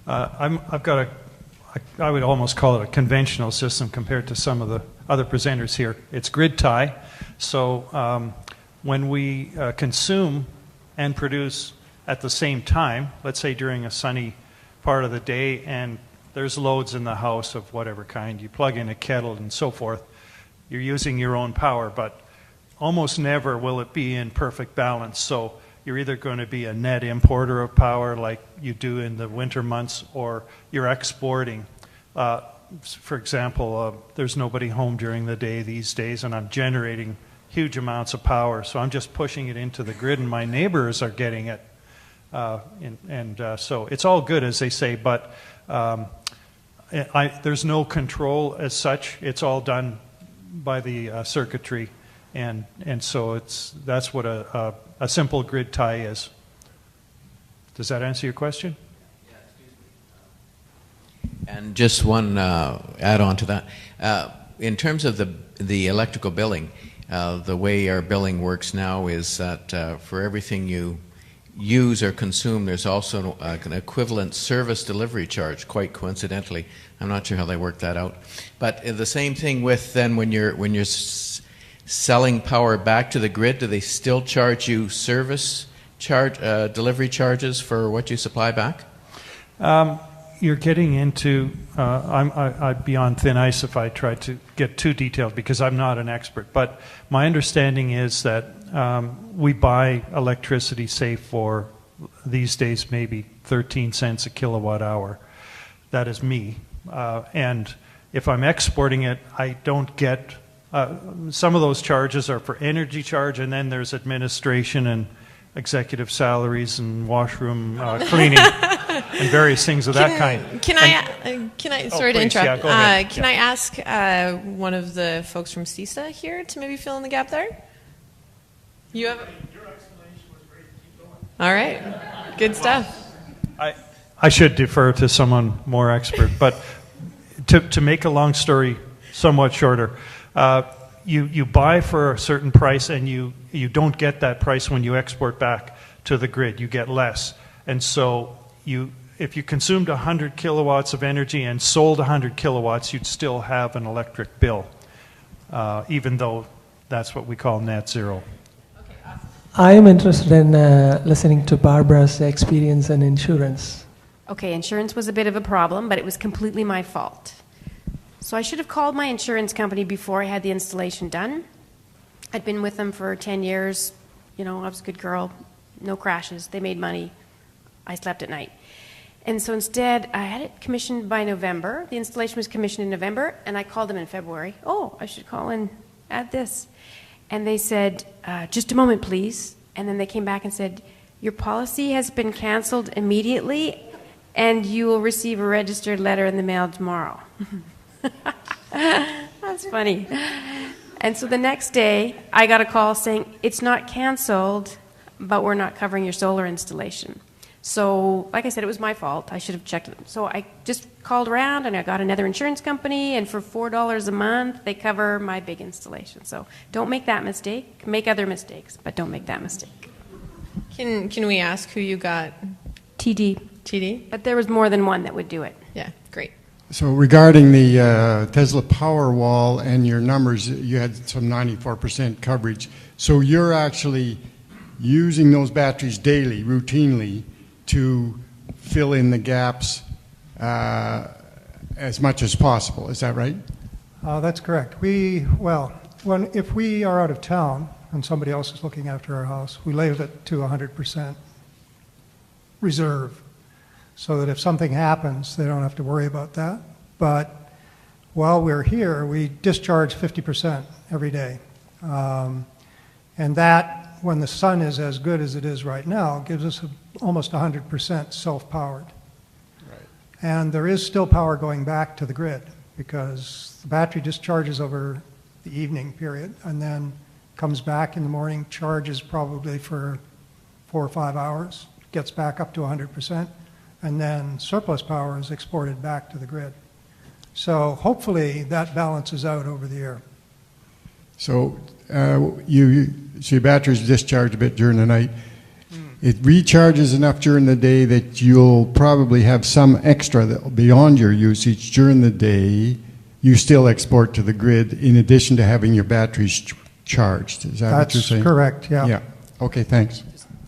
Speaker 7: I've got I would almost call it a conventional system compared to some of the other presenters here. It's grid tie, so when we consume and produce at the same time, let's say during a sunny part of the day, and there's loads in the house of whatever kind, you plug in a kettle and so forth, you're using your own power, but almost never will it be in perfect balance. So you're either going to be a net importer of power like you do in the winter months, or you're exporting. For example, there's nobody home during the day these days, and I'm generating huge amounts of power, so I'm just pushing it into the grid, and my neighbors are getting it. So it's all good, as they say, but there's no control as such. It's all done by the circuitry, and so that's what a simple grid tie is. Does that answer your question?
Speaker 10: Yeah, excuse me. And just one add-on to that. In terms of the electrical billing, the way our billing works now is that for everything you use or consume, there's also an equivalent service delivery charge, quite coincidentally. I'm not sure how they work that out. But the same thing with then when you're selling power back to the grid, do they still charge you service charge delivery charges for what you supply back?
Speaker 7: You're getting into, I'd be on thin ice if I tried to get too detailed because I'm not an expert. But my understanding is that we buy electricity, say, for these days maybe 13 cents a kilowatt hour. That is me. And if I'm exporting it, I don't get, some of those charges are for energy charge, and then there's administration and executive salaries and washroom cleaning. And various things of that kind.
Speaker 8: Can I sorry to
Speaker 7: please,
Speaker 8: interrupt.
Speaker 7: yeah, go ahead.
Speaker 8: Can I ask one of the folks from CISA here to maybe fill in the gap there? You have.
Speaker 7: Your explanation was great. Keep going.
Speaker 8: All right, good stuff.
Speaker 7: I should defer to someone more expert, but to make a long story somewhat shorter, you buy for a certain price, and you don't get that price when you export back to the grid. You get less, and so if you consumed 100 kilowatts of energy and sold 100 kilowatts, you'd still have an electric bill, even though that's what we call net zero.
Speaker 8: Okay, awesome.
Speaker 11: I am interested in listening to Barbara's experience in insurance.
Speaker 3: Okay, insurance was a bit of a problem, but it was completely my fault. So I should have called my insurance company before I had the installation done. I'd been with them for 10 years. You know, I was a good girl. No crashes. They made money. I slept at night. And so instead, I had it commissioned by November. The installation was commissioned in November, and I called them in February. Oh, I should call and add this. And they said, just a moment, please. And then they came back and said, your policy has been canceled immediately, and you will receive a registered letter in the mail tomorrow. That's funny. And so the next day, I got a call saying, it's not canceled, but we're not covering your solar installation. So, like I said, it was my fault. I should have checked it. So I just called around and I got another insurance company, and for $4 a month, they cover my big installation. So don't make that mistake. Make other mistakes, but don't make that mistake.
Speaker 8: Can we ask who you got?
Speaker 3: TD.
Speaker 8: TD?
Speaker 3: But there was more than one that would do it.
Speaker 8: Yeah, great.
Speaker 12: So regarding the Tesla Powerwall and your numbers, you had some 94% coverage. So you're actually using those batteries daily, routinely, to fill in the gaps as much as possible. Is that right?
Speaker 5: That's correct. If we are out of town and somebody else is looking after our house, we leave it to 100% reserve, so that if something happens, they don't have to worry about that. But while we're here, we discharge 50% every day. And that, when the sun is as good as it is right now, gives us almost 100% self-powered. Right. And there is still power going back to the grid, because the battery discharges over the evening period and then comes back in the morning, charges probably for 4 or 5 hours, gets back up to 100%, and then surplus power is exported back to the grid. So hopefully that balances out over the year.
Speaker 12: So your batteries discharge a bit during the night. It recharges enough during the day that you'll probably have some extra that beyond your usage during the day. You still export to the grid in addition to having your batteries charged. Is that what you're saying?
Speaker 5: That's correct, yeah.
Speaker 12: Yeah. Okay, thanks.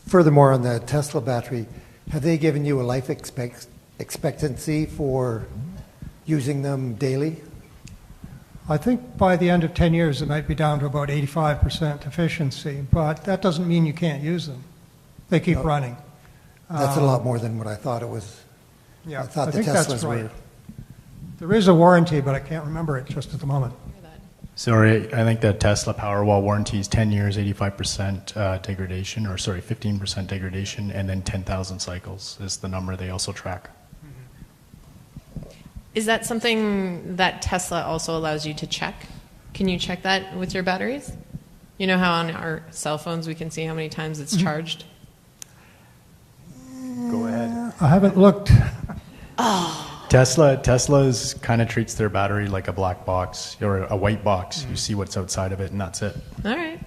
Speaker 13: Furthermore, on the Tesla battery, have they given you a life expectancy for using them daily?
Speaker 5: I think by the end of 10 years, it might be down to about 85% efficiency, but that doesn't mean you can't use them. They keep running.
Speaker 13: That's a lot more than what I thought it was.
Speaker 5: Yeah,
Speaker 13: I thought the
Speaker 5: think
Speaker 13: Teslas
Speaker 5: that's right.
Speaker 13: were.
Speaker 5: There is a warranty, but I can't remember it just at the moment.
Speaker 14: Sorry, I think the Tesla Powerwall warranty is 10 years, 85% degradation, or sorry, 15% degradation, and then 10,000 cycles is the number they also track.
Speaker 8: Is that something that Tesla also allows you to check? Can you check that with your batteries? You know how on our cell phones we can see how many times it's charged?
Speaker 14: Go ahead.
Speaker 5: I haven't looked.
Speaker 14: Tesla's kind of treats their battery like a black box or a white box. You see what's outside of it, and that's it.
Speaker 8: All right.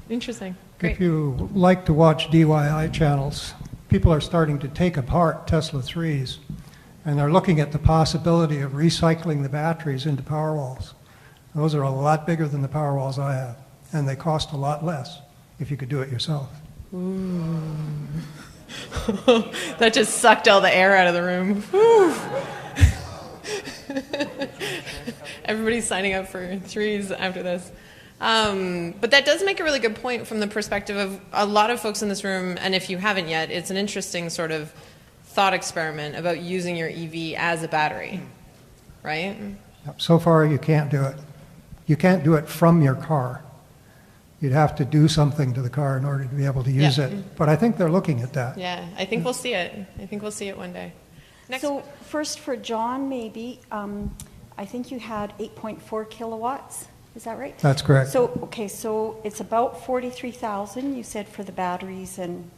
Speaker 8: Interesting. Great.
Speaker 5: If you like to watch DIY channels, people are starting to take apart Tesla 3s, and they're looking at the possibility of recycling the batteries into Powerwalls. Those are a lot bigger than the Powerwalls I have, and they cost a lot less if you could do it yourself.
Speaker 8: Ooh. That just sucked all the air out of the room. Everybody's signing up for 3s after this. But that does make a really good point from the perspective of a lot of folks in this room, and if you haven't yet, it's an interesting sort of thought experiment about using your EV as a battery, right?
Speaker 5: So far, you can't do it. You can't do it from your car. You'd have to do something to the car in order to be able to use it. But I think they're looking at that.
Speaker 8: Yeah, I think we'll see it. I think we'll see it one day. Next.
Speaker 15: So first for John, maybe, I think you had 8.4 kilowatts. Is that right?
Speaker 5: That's correct.
Speaker 15: So, okay, so it's about 43,000, you said, for the batteries and...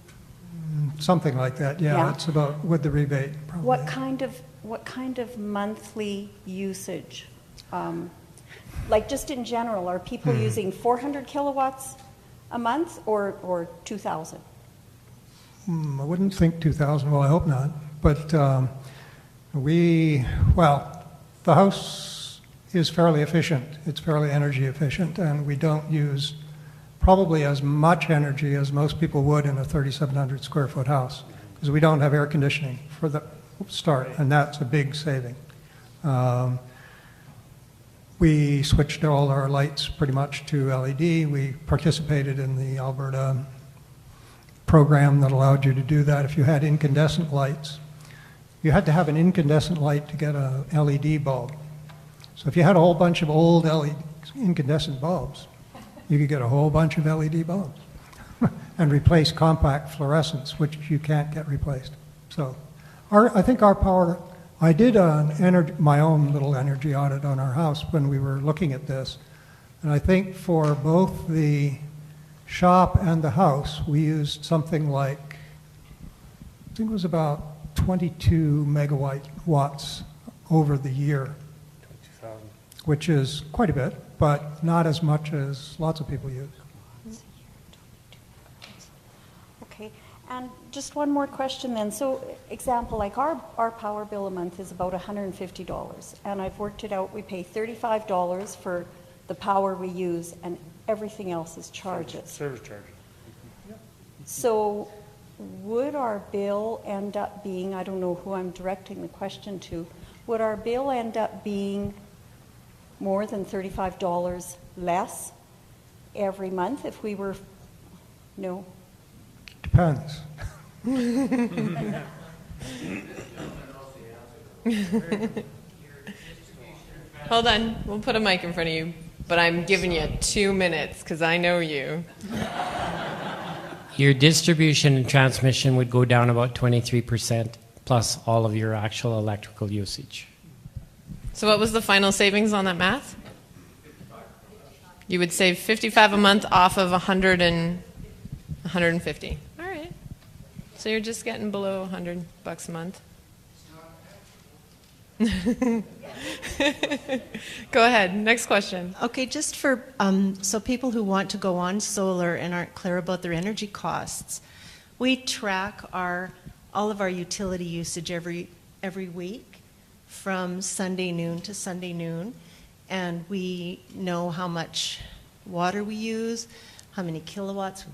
Speaker 5: Something like that, yeah. It's about with the rebate. Probably.
Speaker 15: What kind of monthly usage? Like just in general, are people using 400 kilowatts a month or 2,000?
Speaker 5: I wouldn't think 2,000. Well, I hope not. But the house is fairly efficient. It's fairly energy efficient, and we don't use probably as much energy as most people would in a 3,700 square foot house, because we don't have air conditioning for the start, and that's a big saving. We switched all our lights pretty much to LED. We participated in the Alberta program that allowed you to do that. If you had incandescent lights, you had to have an incandescent light to get a LED bulb. So if you had a whole bunch of old incandescent bulbs, you could get a whole bunch of LED bulbs and replace compact fluorescents, which you can't get replaced. So I think our power... I did my own little energy audit on our house when we were looking at this, and I think for both the shop and the house, we used something like think it was about 22 megawatt watts over the year,
Speaker 7: 22,000.
Speaker 5: which is quite a bit, but not as much as lots of people use.
Speaker 15: Okay, and just one more question then. So, example, like our power bill a month is about $150, and I've worked it out. We pay $35 for the power we use, and everything else is charges.
Speaker 7: Service charges.
Speaker 15: So, would our bill end up being, I don't know who I'm directing the question to, would our bill end up being more than $35 less every month if we were, no?
Speaker 5: Depends.
Speaker 8: Hold on, we'll put a mic in front of you, but I'm giving you 2 minutes because I know you.
Speaker 16: Your distribution and transmission would go down about 23% plus all of your actual electrical usage.
Speaker 8: So what was the final savings on that math? You would save $55 a month off of $150. All right. So you're just getting below $100 a month. Go ahead. Next question.
Speaker 17: Okay, just for so people who want to go on solar and aren't clear about their energy costs, we track all of our utility usage every week from Sunday noon to Sunday noon, and we know how much water we use, how many kilowatts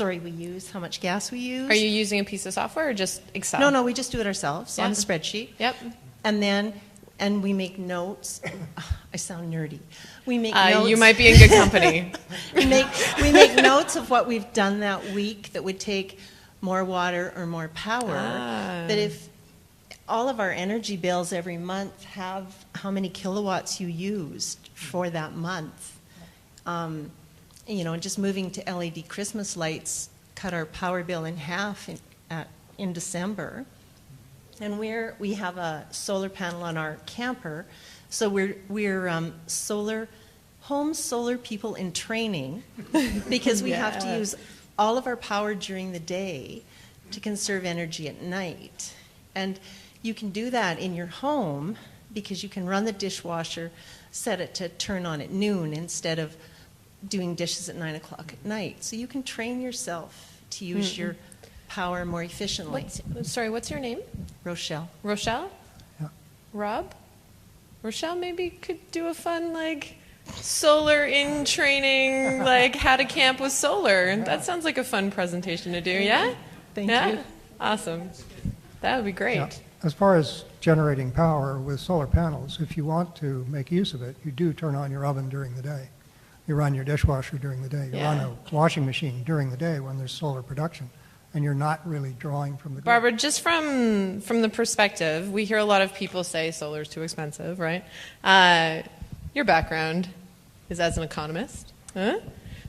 Speaker 17: we use, how much gas we use.
Speaker 8: Are you using a piece of software or just Excel?
Speaker 17: No, we just do it ourselves on a spreadsheet.
Speaker 8: Yep.
Speaker 17: And we make notes. I sound nerdy. We make notes.
Speaker 8: You might be in good company.
Speaker 17: we make notes of what we've done that week that would take more water or more power. But if all of our energy bills every month have how many kilowatts you used for that month, just moving to LED Christmas lights cut our power bill in half in December. And we have a solar panel on our camper, so we're home solar people in training because we have to use all of our power during the day to conserve energy at night. And you can do that in your home because you can run the dishwasher, set it to turn on at noon instead of doing dishes at 9 o'clock at night. So you can train yourself to use your power more efficiently.
Speaker 8: What's your name?
Speaker 17: Rochelle.
Speaker 8: Rochelle?
Speaker 5: Yeah.
Speaker 8: Rob? Rochelle maybe could do a fun, solar in training, how to camp with solar. That sounds like a fun presentation to do, yeah?
Speaker 17: Thank you.
Speaker 8: Awesome. That would be great.
Speaker 5: Yeah. As far as generating power with solar panels, if you want to make use of it, you do turn on your oven during the day. You run your dishwasher during the day. You run a washing machine during the day when there's solar production. And you're not really drawing from the grid.
Speaker 8: Barbara, just from the perspective, we hear a lot of people say solar's too expensive, right? Your background is as an economist. Huh?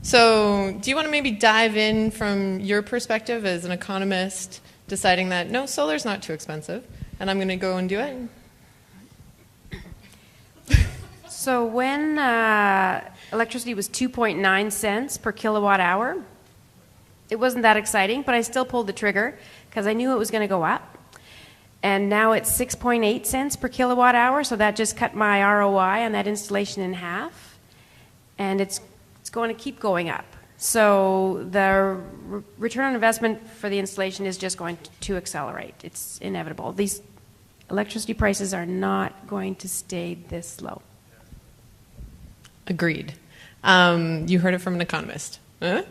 Speaker 8: So do you want to maybe dive in from your perspective as an economist deciding that, no, solar's not too expensive, and I'm going to go and do it?
Speaker 3: So when electricity was 2.9 cents per kilowatt hour, it wasn't that exciting, but I still pulled the trigger because I knew it was going to go up. And now it's 6.8 cents per kilowatt hour, so that just cut my ROI on that installation in half. And it's going to keep going up. So the return on investment for the installation is just going to accelerate. It's inevitable. These electricity prices are not going to stay this low.
Speaker 8: Agreed. You heard it from an economist. Huh?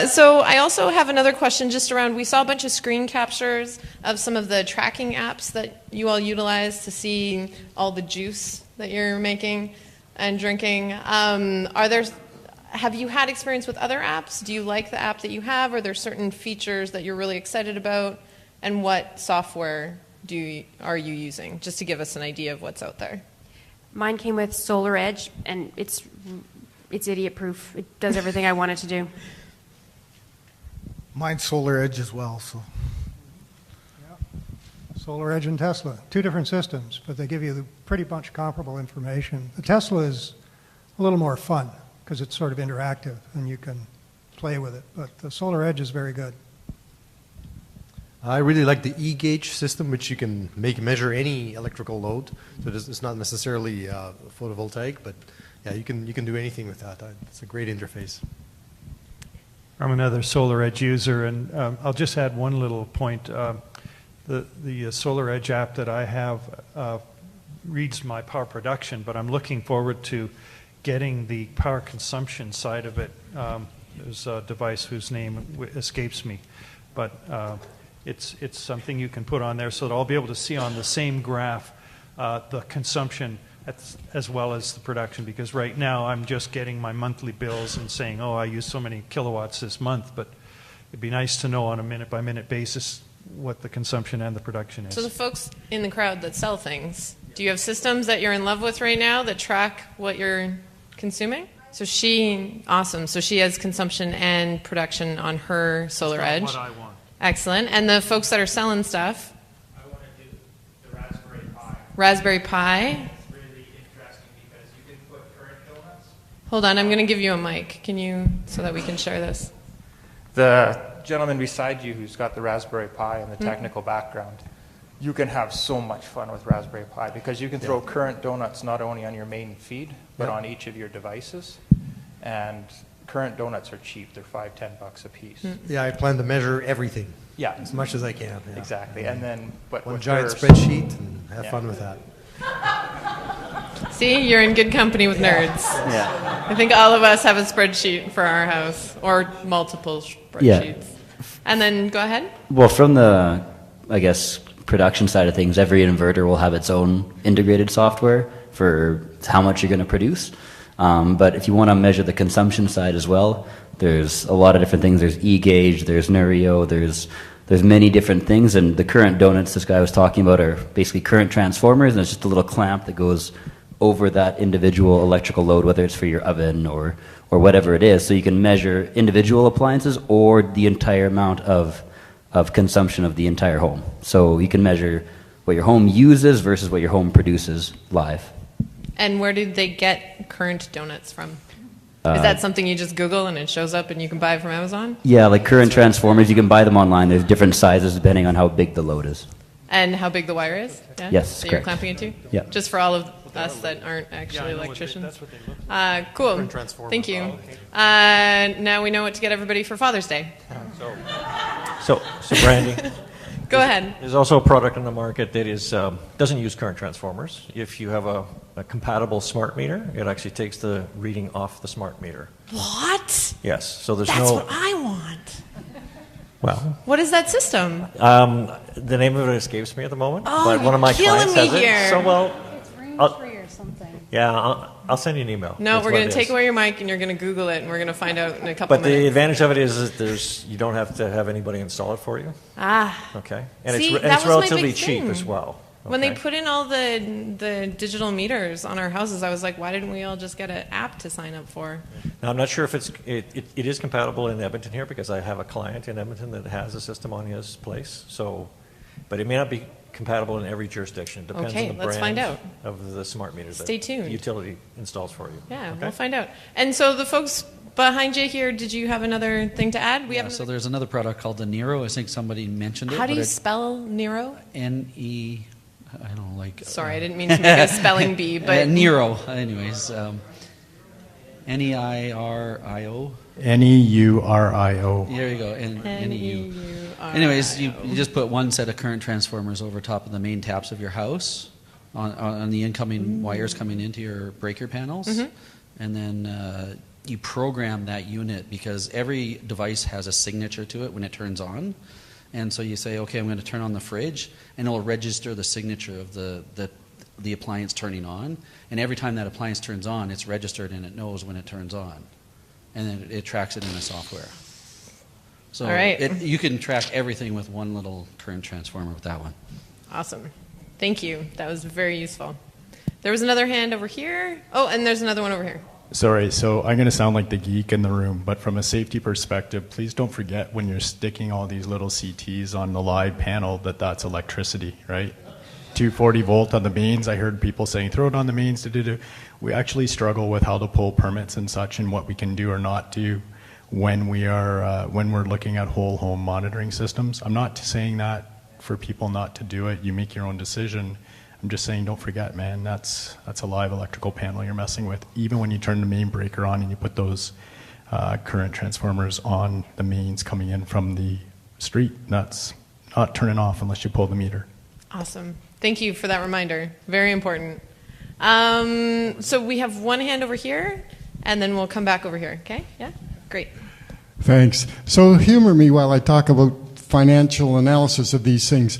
Speaker 8: So I also have another question just around, we saw a bunch of screen captures of some of the tracking apps that you all utilize to see all the juice that you're making and drinking. Have you had experience with other apps? Do you like the app that you have? Are there certain features that you're really excited about? And what software are you using? Just to give us an idea of what's out there.
Speaker 3: Mine came with Solar Edge, and it's idiot-proof. It does everything I want it to do.
Speaker 4: Mine's Solar Edge as well. So.
Speaker 5: Solar Edge and Tesla, two different systems, but they give you pretty much comparable information. The Tesla is a little more fun because it's sort of interactive, and you can play with it. But the Solar Edge is very good.
Speaker 6: I really like the E-gauge system, which you can measure any electrical load. So it's not necessarily photovoltaic, but yeah, you can do anything with that. It's a great interface.
Speaker 7: I'm another Solar Edge user, and I'll just add one little point. The Solar Edge app that I have reads my power production, but I'm looking forward to getting the power consumption side of it. There's a device whose name escapes me, but it's something you can put on there so that I'll be able to see on the same graph the consumption as well as the production, because right now I'm just getting my monthly bills and saying, oh, I used so many kilowatts this month, but it'd be nice to know on a minute-by-minute basis what the consumption and the production is.
Speaker 8: So the folks in the crowd that sell things, do you have systems that you're in love with right now that track what you're consuming? So awesome. So she has consumption and production on her Solar Edge.
Speaker 7: What I want.
Speaker 8: Excellent. And the folks that are selling stuff?
Speaker 16: I want to do the Raspberry Pi.
Speaker 8: Raspberry Pi.
Speaker 16: It's really interesting because you can put current donuts.
Speaker 8: Hold on, I'm going to give you a mic. Can you, so that we can share this?
Speaker 18: The gentleman beside you who's got the Raspberry Pi and the technical background, you can have so much fun with Raspberry Pi because you can throw current donuts not only on your main feed, but on each of your devices. And current donuts are cheap. They're $5-10 a piece.
Speaker 6: Yeah, I plan to measure everything.
Speaker 18: Yeah.
Speaker 6: As much as I can. Yeah.
Speaker 18: Exactly. And then
Speaker 6: one giant spreadsheet and have fun with that.
Speaker 8: See, you're in good company with nerds.
Speaker 19: Yeah.
Speaker 8: I think all of us have a spreadsheet for our house, or multiple spreadsheets.
Speaker 19: Yeah.
Speaker 8: And then go ahead.
Speaker 19: Well, from the, I guess, production side of things, every inverter will have its own integrated software for how much you're going to produce. But if you want to measure the consumption side as well, there's a lot of different things. There's E-gauge, there's Nurio, there's many different things. And the current donuts this guy was talking about are basically current transformers, and it's just a little clamp that goes over that individual electrical load, whether it's for your oven or whatever it is. So you can measure individual appliances or the entire amount of consumption of the entire home. So you can measure what your home uses versus what your home produces live.
Speaker 8: And where did they get current donuts from? Is that something you just Google and it shows up and you can buy it from Amazon?
Speaker 19: Yeah, like current transformers, you can buy them online. There's different sizes depending on how big the load is.
Speaker 8: And how big the wire is? Yeah?
Speaker 19: Yes,
Speaker 8: that
Speaker 19: correct.
Speaker 8: you're clamping into?
Speaker 19: Yeah.
Speaker 8: Just for all of us that aren't actually electricians.
Speaker 7: That's what they look like.
Speaker 8: Cool. Thank you. Now we know what to get everybody for Father's Day.
Speaker 20: So Brandy.
Speaker 8: Go ahead.
Speaker 20: There's also a product on the market that is doesn't use current transformers. If you have a compatible smart meter, it actually takes the reading off the smart meter.
Speaker 8: What?
Speaker 20: Yes. So there's
Speaker 8: That's
Speaker 20: no.
Speaker 8: what I want.
Speaker 20: Well.
Speaker 8: What is that system?
Speaker 20: The name of it escapes me at the moment.
Speaker 8: Oh,
Speaker 20: but one of my
Speaker 8: you're
Speaker 20: clients
Speaker 8: killing
Speaker 20: has
Speaker 8: me
Speaker 20: it.
Speaker 8: here.
Speaker 20: So well.
Speaker 15: It's ring-free or something.
Speaker 20: Yeah, I'll send you an email.
Speaker 8: No,
Speaker 20: That's
Speaker 8: we're
Speaker 20: what
Speaker 8: going
Speaker 20: it
Speaker 8: to take
Speaker 20: is.
Speaker 8: away your mic and you're going to Google it and we're going to find out in a couple
Speaker 20: But
Speaker 8: minutes.
Speaker 20: the advantage of it is that you don't have to have anybody install it for you.
Speaker 8: Ah.
Speaker 20: Okay. And
Speaker 8: See,
Speaker 20: it's
Speaker 8: that was my
Speaker 20: relatively
Speaker 8: big
Speaker 20: cheap
Speaker 8: thing.
Speaker 20: as well.
Speaker 8: When they
Speaker 20: Okay?
Speaker 8: put in all the digital meters on our houses, I was like, why didn't we all just get an app to sign up for?
Speaker 20: Now, I'm not sure if it is compatible in Edmonton here because I have a client in Edmonton that has a system on his place. So, but it may not be compatible in every jurisdiction. It depends
Speaker 8: Okay,
Speaker 20: on the
Speaker 8: let's
Speaker 20: brand
Speaker 8: find out.
Speaker 20: of the smart meters
Speaker 8: Stay
Speaker 20: that
Speaker 8: tuned.
Speaker 20: the utility installs for you.
Speaker 8: Yeah,
Speaker 20: Okay?
Speaker 8: we'll find out. And so the folks behind you here, did you have another thing to add? We have
Speaker 21: So there's another product called the Nero. I think somebody mentioned it.
Speaker 8: How do
Speaker 21: but
Speaker 8: you
Speaker 21: it-
Speaker 8: spell Nero?
Speaker 21: N-E, I don't know, like...
Speaker 8: Sorry, I didn't mean to make a spelling bee, but...
Speaker 21: Nero, anyways. N-E-I-R-I-O.
Speaker 14: N-E-U-R-I-O.
Speaker 21: There you go, N-E-U.
Speaker 8: N-E-U-R-I-O.
Speaker 21: Anyways, you just put one set of current transformers over top of the main taps of your house on the incoming wires coming into your breaker panels.
Speaker 8: Mhm.
Speaker 21: And then you program that unit because every device has a signature to it when it turns on. And so you say, okay, I'm going to turn on the fridge, and it will register the signature of the appliance turning on. And every time that appliance turns on, it's registered and it knows when it turns on. And then it tracks it in the software. So
Speaker 8: All right.
Speaker 21: you can track everything with one little current transformer with that one.
Speaker 8: Awesome. Thank you. That was very useful. There was another hand over here. Oh, and there's another one over here.
Speaker 14: Sorry, so I'm going to sound like the geek in the room, but from a safety perspective, please don't forget when you're sticking all these little CTs on the live panel that that's electricity, right? 240 volt on the mains. I heard people saying, throw it on the mains. We actually struggle with how to pull permits and such and what we can do or not do when we're looking at whole home monitoring systems. I'm not saying that for people not to do it. You make your own decision. I'm just saying, don't forget, man, that's a live electrical panel you're messing with. Even when you turn the main breaker on and you put those current transformers on the mains coming in from the street, that's not turning off unless you pull the meter.
Speaker 8: Awesome. Thank you for that reminder. Very important. So we have one hand over here, and then we'll come back over here. Okay? Yeah? Great.
Speaker 12: Thanks. So humor me while I talk about financial analysis of these things.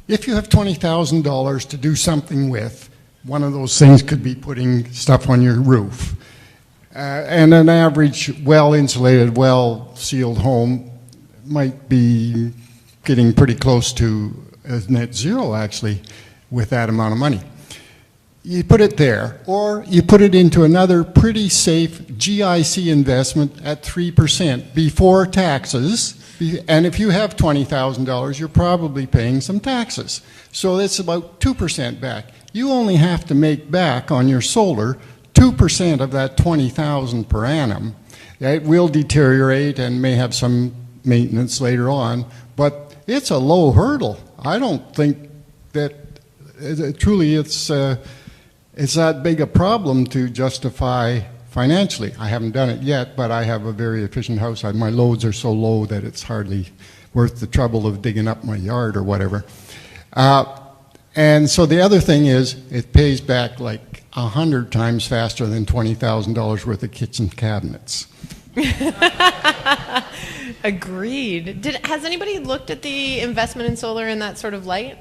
Speaker 12: If you have $20,000 to do something with, one of those things could be putting stuff on your roof. And an average well-insulated, well-sealed home might be getting pretty close to net zero, actually, with that amount of money. You put it there, or you put it into another pretty safe GIC investment at 3% before taxes. And if you have $20,000, you're probably paying some taxes. So that's about 2% back. You only have to make back on your solar 2% of that $20,000 per annum. It will deteriorate and may have some maintenance later on, but it's a low hurdle. I don't think that truly it's that big a problem to justify financially. I haven't done it yet, but I have a very efficient house. My loads are so low that it's hardly worth the trouble of digging up my yard or whatever. And so the other thing is, it pays back like 100 times faster than $20,000 worth of kitchen cabinets.
Speaker 8: Agreed. Has anybody looked at the investment in solar in that sort of light?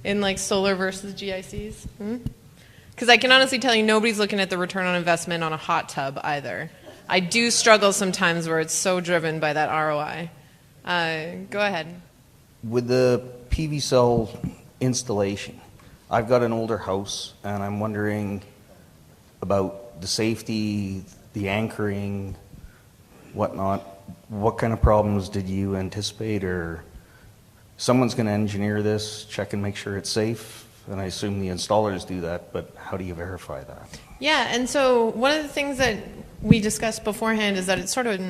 Speaker 8: In like solar versus GICs? Because I can honestly tell you nobody's looking at the return on investment on a hot tub either. I do struggle sometimes where it's so driven by that ROI. Go ahead.
Speaker 2: With the PV cell installation, I've got an older house and I'm wondering about the safety, the anchoring, whatnot. What kind of problems did you anticipate, or someone's going to engineer this, check and make sure it's safe? And I assume the installers do that, but how do you verify that?
Speaker 8: Yeah, and so one of the things that we discussed beforehand is that it sort of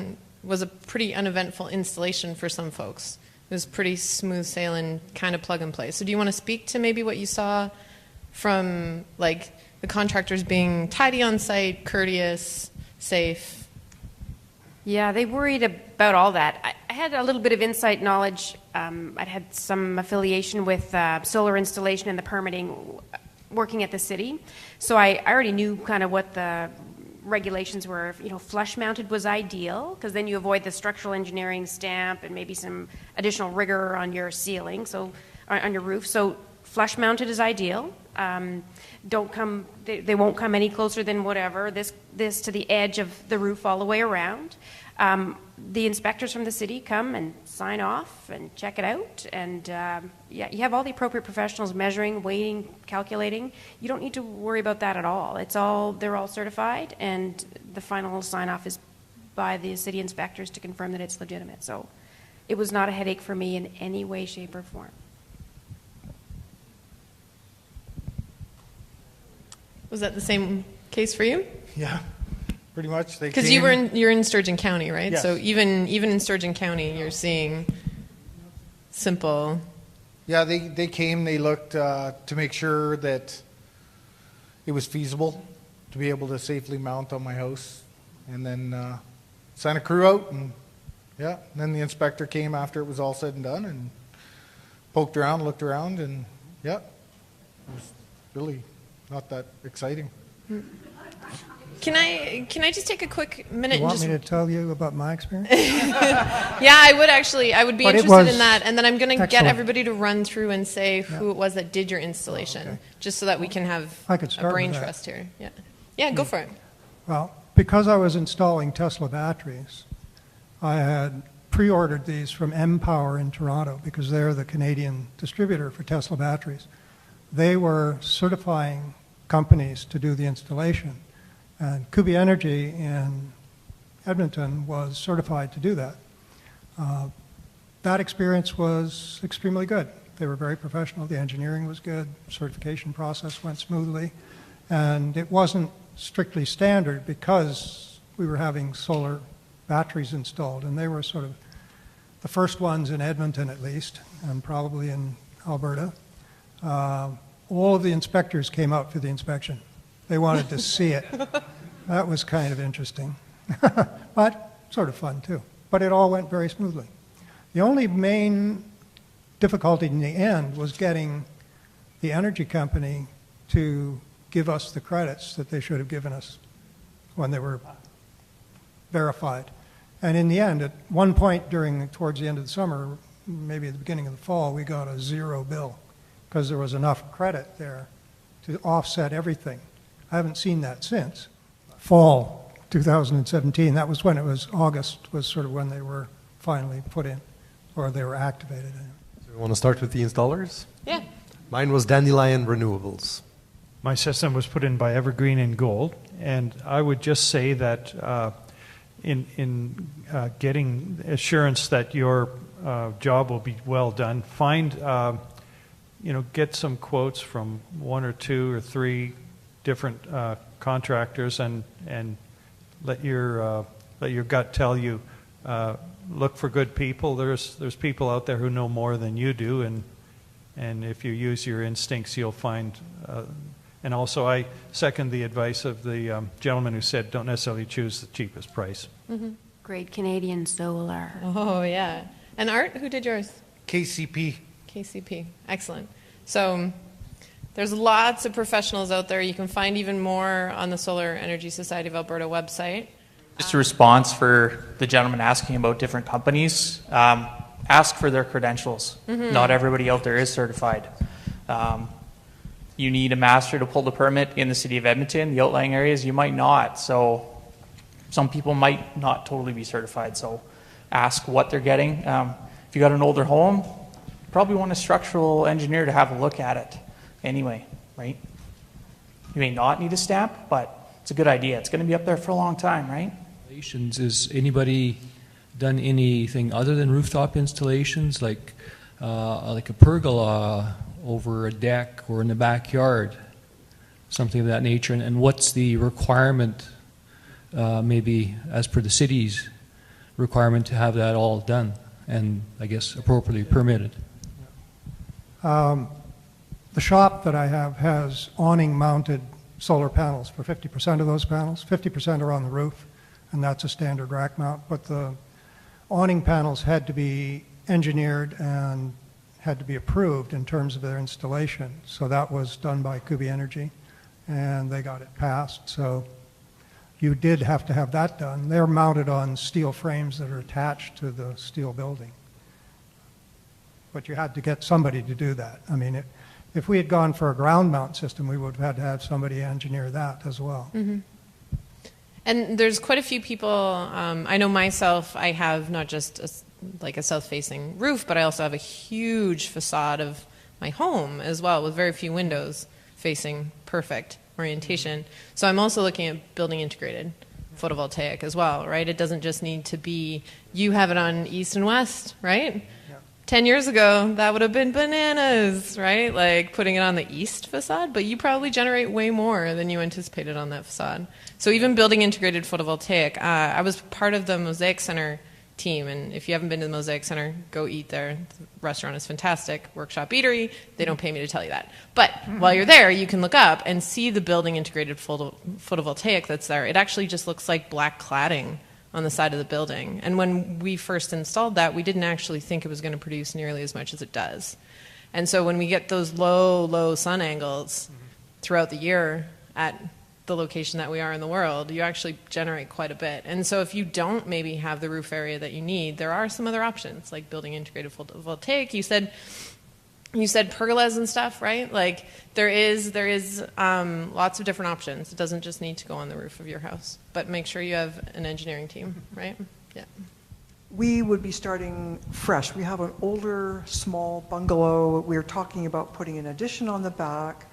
Speaker 8: was a pretty uneventful installation for some folks. It was pretty smooth sailing, kind of plug and play. So do you want to speak to maybe what you saw from like the contractors being tidy on site, courteous, safe?
Speaker 3: Yeah, they worried about all that. I had a little bit of insight knowledge. I'd had some affiliation with solar installation and the permitting working at the city. So I already knew kind of what the regulations were. You know, flush mounted was ideal because then you avoid the structural engineering stamp and maybe some additional rigor on your ceiling, so on your roof. So flush mounted is ideal. They won't come any closer than whatever, this to the edge of the roof all the way around. The inspectors from the city come and sign off and check it out, and yeah, you have all the appropriate professionals measuring, weighing, calculating. You don't need to worry about that at all. They're all certified, and the final sign off is by the city inspectors to confirm that it's legitimate. So it was not a headache for me in any way, shape, or form.
Speaker 8: Was that the same case for you?
Speaker 4: Yeah, pretty much.
Speaker 8: Because you're in Sturgeon County, right?
Speaker 4: Yes.
Speaker 8: So even in Sturgeon County, you're seeing simple.
Speaker 4: Yeah, they came. They looked to make sure that it was feasible to be able to safely mount on my house, and then sent a crew out, and yeah. And then the inspector came after it was all said and done, and poked around, looked around, and yeah, it was really not that exciting.
Speaker 8: Can I just take a quick minute?
Speaker 5: You want
Speaker 8: and just...
Speaker 5: me to tell you about my experience?
Speaker 8: Yeah, I would actually. I would be interested in that, and then I'm going to get everybody to run through and say who it was that did your installation, just so that we can have a brain trust here. Yeah, yeah, go for it.
Speaker 5: Well, because I was installing Tesla batteries, I had pre-ordered these from M-Power in Toronto because they're the Canadian distributor for Tesla batteries. They were certifying companies to do the installation, and Kubi Energy in Edmonton was certified to do that. That experience was extremely good. They were very professional. The engineering was good. Certification process went smoothly, and it wasn't strictly standard because we were having solar batteries installed, and they were sort of the first ones in Edmonton at least, and probably in Alberta. All of the inspectors came out for the inspection. They wanted to see it. That was kind of interesting, but sort of fun too. But it all went very smoothly. The only main difficulty in the end was getting the energy company to give us the credits that they should have given us when they were verified. And in the end, at one point towards the end of the summer, maybe at the beginning of the fall, we got a zero bill because there was enough credit there to offset everything. I haven't seen that since. Fall 2017, that was when it was, August was sort of when they were finally put in, or they were activated.
Speaker 1: So we want to start with the installers?
Speaker 8: Yeah.
Speaker 1: Mine was Dandelion Renewables.
Speaker 7: My system was put in by Evergreen and Gold, and I would just say that in getting assurance that your job will be well done, get some quotes from 1 or 2 or 3 different contractors, and let your gut tell you. Look for good people. There's people out there who know more than you do, and if you use your instincts, you'll find. And also, I second the advice of the gentleman who said, don't necessarily choose the cheapest price.
Speaker 3: Mm-hmm. Great Canadian Solar.
Speaker 8: Oh, yeah. And Art, who did yours?
Speaker 4: KCP.
Speaker 8: KCP. Excellent. So there's lots of professionals out there. You can find even more on the Solar Energy Society of Alberta website.
Speaker 22: Just a response for the gentleman asking about different companies. Ask for their credentials.
Speaker 8: Mm-hmm.
Speaker 22: Not everybody out there is certified. You need a master to pull the permit in the city of Edmonton. The outlying areas, you might not. So some people might not totally be certified. So ask what they're getting. If you got an older home, you probably want a structural engineer to have a look at it anyway, right? You may not need a stamp, but it's a good idea. It's going to be up there for a long time, right?
Speaker 23: Is anybody done anything other than rooftop installations, like a pergola over a deck or in the backyard, something of that nature? And what's the requirement, maybe as per the city's requirement, to have that all done and, I guess, appropriately permitted?
Speaker 5: The shop that I have has awning-mounted solar panels for 50% of those panels. 50% are on the roof, and that's a standard rack mount. But the awning panels had to be engineered and had to be approved in terms of their installation. So that was done by Kubi Energy, and they got it passed. So you did have to have that done. They're mounted on steel frames that are attached to the steel building. But you had to get somebody to do that. I mean, if we had gone for a ground mount system, we would have had to have somebody engineer that as well.
Speaker 8: Mm-hmm. And there's quite a few people, I know myself, I have not just a south-facing roof, but I also have a huge facade of my home as well, with very few windows facing perfect orientation. So I'm also looking at building integrated photovoltaic as well, right? It doesn't just need to be, you have it on east and west, right? 10 years ago, that would have been bananas, right? Like putting it on the east facade, but you probably generate way more than you anticipated on that facade. So even building integrated photovoltaic, I was part of the Mosaic Center team, and if you haven't been to the Mosaic Center, go eat there. The restaurant is fantastic. Workshop eatery. They don't pay me to tell you that. But while you're there, you can look up and see the building integrated photovoltaic that's there. It actually just looks like black cladding on the side of the building. And when we first installed that, we didn't actually think it was going to produce nearly as much as it does. And so when we get those low sun angles throughout the year at the location that we are in the world, you actually generate quite a bit. And so if you don't maybe have the roof area that you need, there are some other options, like building integrated photovoltaic. You said pergolas and stuff, right? Like there is lots of different options. It doesn't just need to go on the roof of your house, but make sure you have an engineering team, right? Yeah.
Speaker 9: We would be starting fresh. We have an older, small bungalow. We're talking about putting an addition on the back.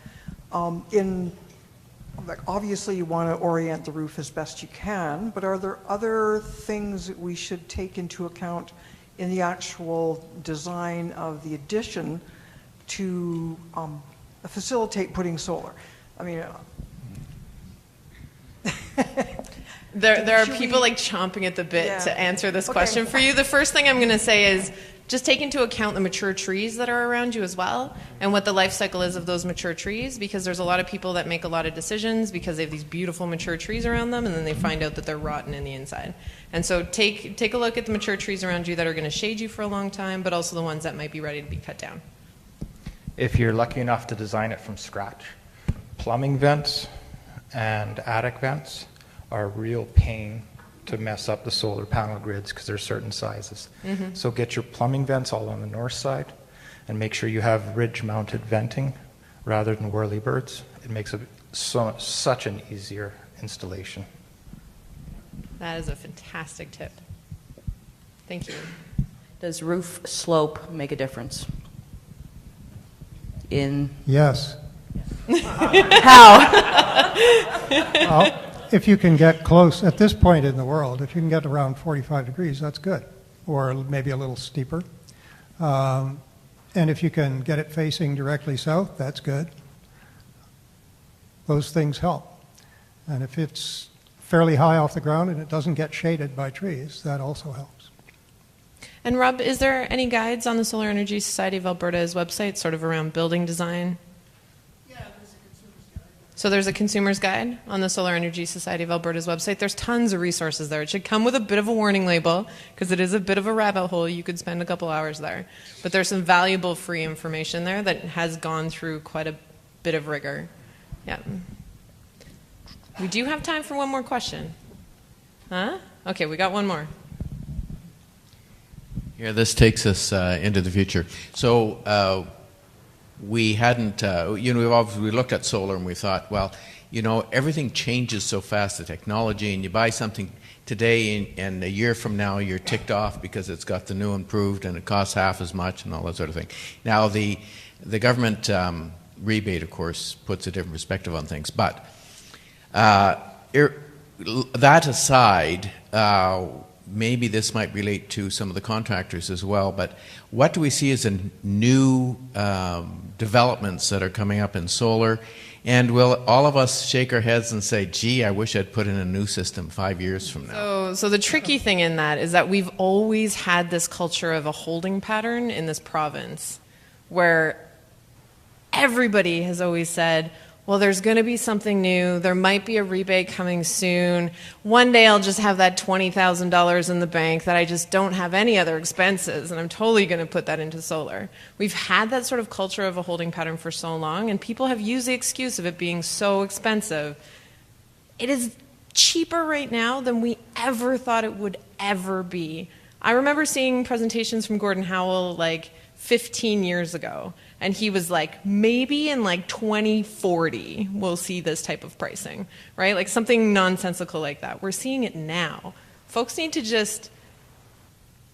Speaker 9: Obviously, you want to orient the roof as best you can, but are there other things that we should take into account in the actual design of the addition to facilitate putting solar? I mean,
Speaker 8: There are people like chomping at the bit to answer this question for you. The first thing I'm going to say is just take into account the mature trees that are around you as well, and what the life cycle is of those mature trees, because there's a lot of people that make a lot of decisions because they have these beautiful mature trees around them, and then they find out that they're rotten in the inside. And so take a look at the mature trees around you that are going to shade you for a long time, but also the ones that might be ready to be cut down.
Speaker 18: If you're lucky enough to design it from scratch, plumbing vents and attic vents are a real pain to mess up the solar panel grids because they're certain sizes.
Speaker 8: Mhm.
Speaker 18: So get your plumbing vents all on the north side and make sure you have ridge-mounted venting rather than whirlybirds. It makes it such an easier installation.
Speaker 8: That is a fantastic tip. Thank you.
Speaker 10: Does roof slope make a difference?
Speaker 5: Yes.
Speaker 10: How?
Speaker 5: Well, if you can get close, at this point in the world, if you can get around 45 degrees, that's good, or maybe a little steeper. And if you can get it facing directly south, that's good. Those things help. And if it's fairly high off the ground and it doesn't get shaded by trees, that also helps.
Speaker 8: And Rob, is there any guides on the Solar Energy Society of Alberta's website, sort of around building design? So there's a consumer's guide on the Solar Energy Society of Alberta's website. There's tons of resources there. It should come with a bit of a warning label because it is a bit of a rabbit hole. You could spend a couple hours there. But there's some valuable free information there that has gone through quite a bit of rigor. Yeah. We do have time for one more question. Huh? Okay, we got one more.
Speaker 11: Yeah, this takes us into the future. So we hadn't, we looked at solar and we thought, well, everything changes so fast, the technology, and you buy something today and a year from now you're ticked off because it's got the new improved and it costs half as much and all that sort of thing. Now the government rebate, of course, puts a different perspective on things. But that aside, maybe this might relate to some of the contractors as well, but what do we see as new developments that are coming up in solar? And will all of us shake our heads and say, gee, I wish I'd put in a new system 5 years from now?
Speaker 8: So the tricky thing in that is that we've always had this culture of a holding pattern in this province where everybody has always said, well, there's going to be something new. There might be a rebate coming soon. One day I'll just have that $20,000 in the bank that I just don't have any other expenses, and I'm totally going to put that into solar. We've had that sort of culture of a holding pattern for so long, and people have used the excuse of it being so expensive. It is cheaper right now than we ever thought it would ever be. I remember seeing presentations from Gordon Howell like 15 years ago. And he was like, maybe in like 2040, we'll see this type of pricing, right? Like something nonsensical like that. We're seeing it now. Folks need to just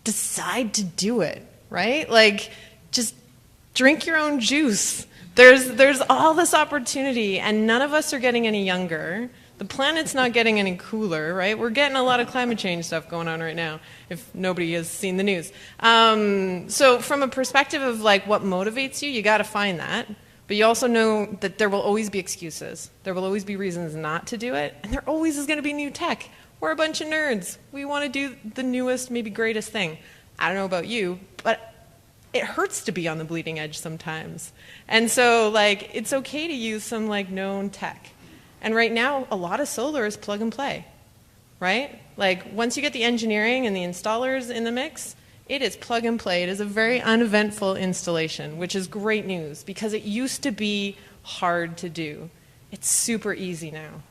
Speaker 8: decide to do it, right? Like just drink your own juice. There's all this opportunity and none of us are getting any younger. The planet's not getting any cooler, right? We're getting a lot of climate change stuff going on right now, if nobody has seen the news. So from a perspective of like what motivates you, you got to find that. But you also know that there will always be excuses. There will always be reasons not to do it. And there always is going to be new tech. We're a bunch of nerds. We want to do the newest, maybe greatest thing. I don't know about you, but it hurts to be on the bleeding edge sometimes. And so like it's okay to use some like known tech. And right now, a lot of solar is plug and play, right? Like once you get the engineering and the installers in the mix, it is plug and play. It is a very uneventful installation, which is great news because it used to be hard to do. It's super easy now.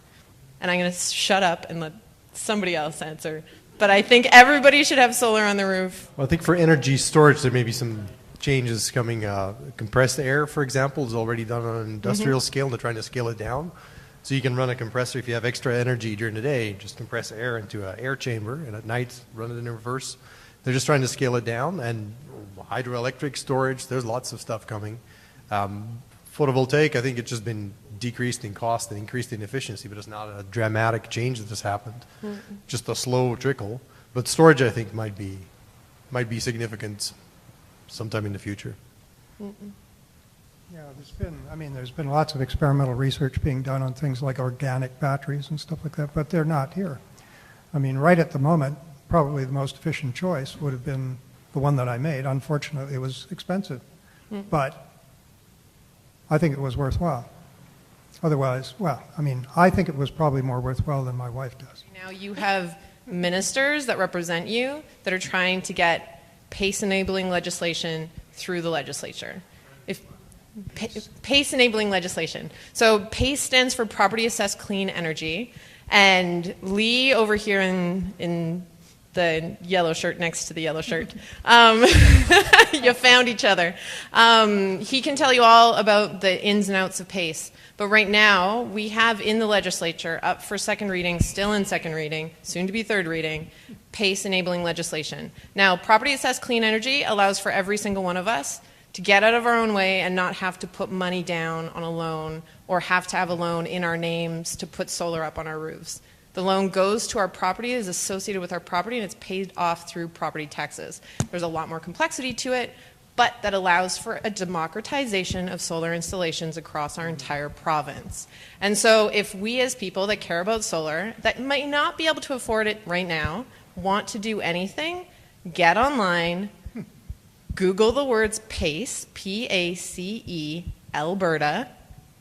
Speaker 8: And I'm going to shut up and let somebody else answer. But I think everybody should have solar on the roof.
Speaker 1: Well, I think for energy storage, there may be some changes coming. Compressed air, for example, is already done on an industrial scale. They're trying to scale it down. So you can run a compressor if you have extra energy during the day, just compress air into an air chamber, and at night run it in reverse. They're just trying to scale it down, and hydroelectric storage, there's lots of stuff coming. Photovoltaic, I think it's just been decreased in cost and increased in efficiency, but it's not a dramatic change that has happened. Just a slow trickle. But storage, I think, might be significant sometime in the future.
Speaker 5: Yeah, there's been lots of experimental research being done on things like organic batteries and stuff like that, but they're not here. I mean, right at the moment, probably the most efficient choice would have been the one that I made. Unfortunately, it was expensive, but I think it was worthwhile. Otherwise, well, I mean, I think it was probably more worthwhile than my wife does.
Speaker 8: Now you have ministers that represent you that are trying to get PACE-enabling legislation through the legislature. PACE-enabling legislation. So PACE stands for Property Assessed Clean Energy, and Lee over here in the yellow shirt next to the yellow shirt, you found each other. He can tell you all about the ins and outs of PACE. But right now, we have in the legislature, up for second reading, still in second reading, soon to be third reading, PACE-enabling legislation. Now, Property Assessed Clean Energy allows for every single one of us to get out of our own way and not have to put money down on a loan or have to have a loan in our names to put solar up on our roofs. The loan goes to our property, is associated with our property, and it's paid off through property taxes. There's a lot more complexity to it, but that allows for a democratization of solar installations across our entire province. And so if we as people that care about solar, that might not be able to afford it right now, want to do anything, get online, Google the words PACE, P-A-C-E, Alberta,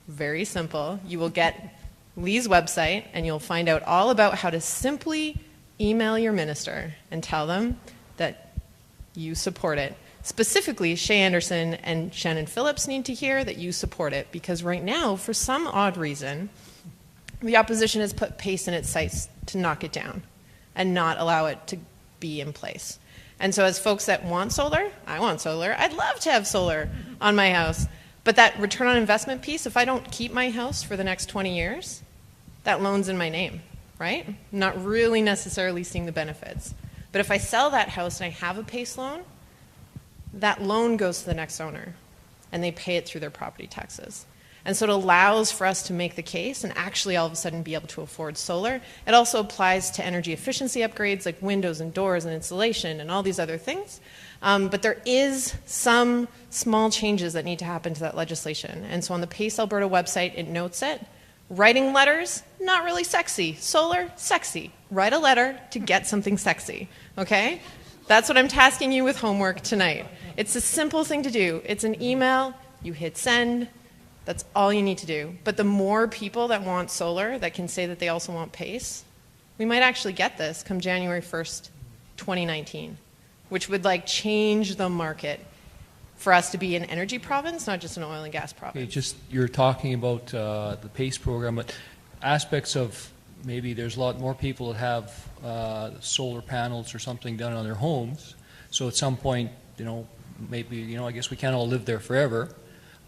Speaker 8: very simple. You will get Lee's website and you'll find out all about how to simply email your minister and tell them that you support it. Specifically, Shay Anderson and Shannon Phillips need to hear that you support it, because right now, for some odd reason, the opposition has put PACE in its sights to knock it down and not allow it to be in place. And so as folks that want solar, I want solar, I'd love to have solar on my house. But that return on investment piece, if I don't keep my house for the next 20 years, that loan's in my name, right? Not really necessarily seeing the benefits. But if I sell that house and I have a PACE loan, that loan goes to the next owner, and they pay it through their property taxes. And so it allows for us to make the case and actually all of a sudden be able to afford solar. It also applies to energy efficiency upgrades like windows and doors and insulation and all these other things. But there is some small changes that need to happen to that legislation. And so on the PACE Alberta website, it notes it. Writing letters, not really sexy. Solar, sexy. Write a letter to get something sexy, okay? That's what I'm tasking you with homework tonight. It's a simple thing to do. It's an email, you hit send, that's all you need to do. But the more people that want solar that can say that they also want PACE, we might actually get this come January 1st, 2019, which would like change the market for us to be an energy province, not just an oil and gas province.
Speaker 23: Okay, just you're talking about the PACE program, but aspects of maybe there's a lot more people that have solar panels or something done on their homes. So at some point, maybe, I guess we can't all live there forever.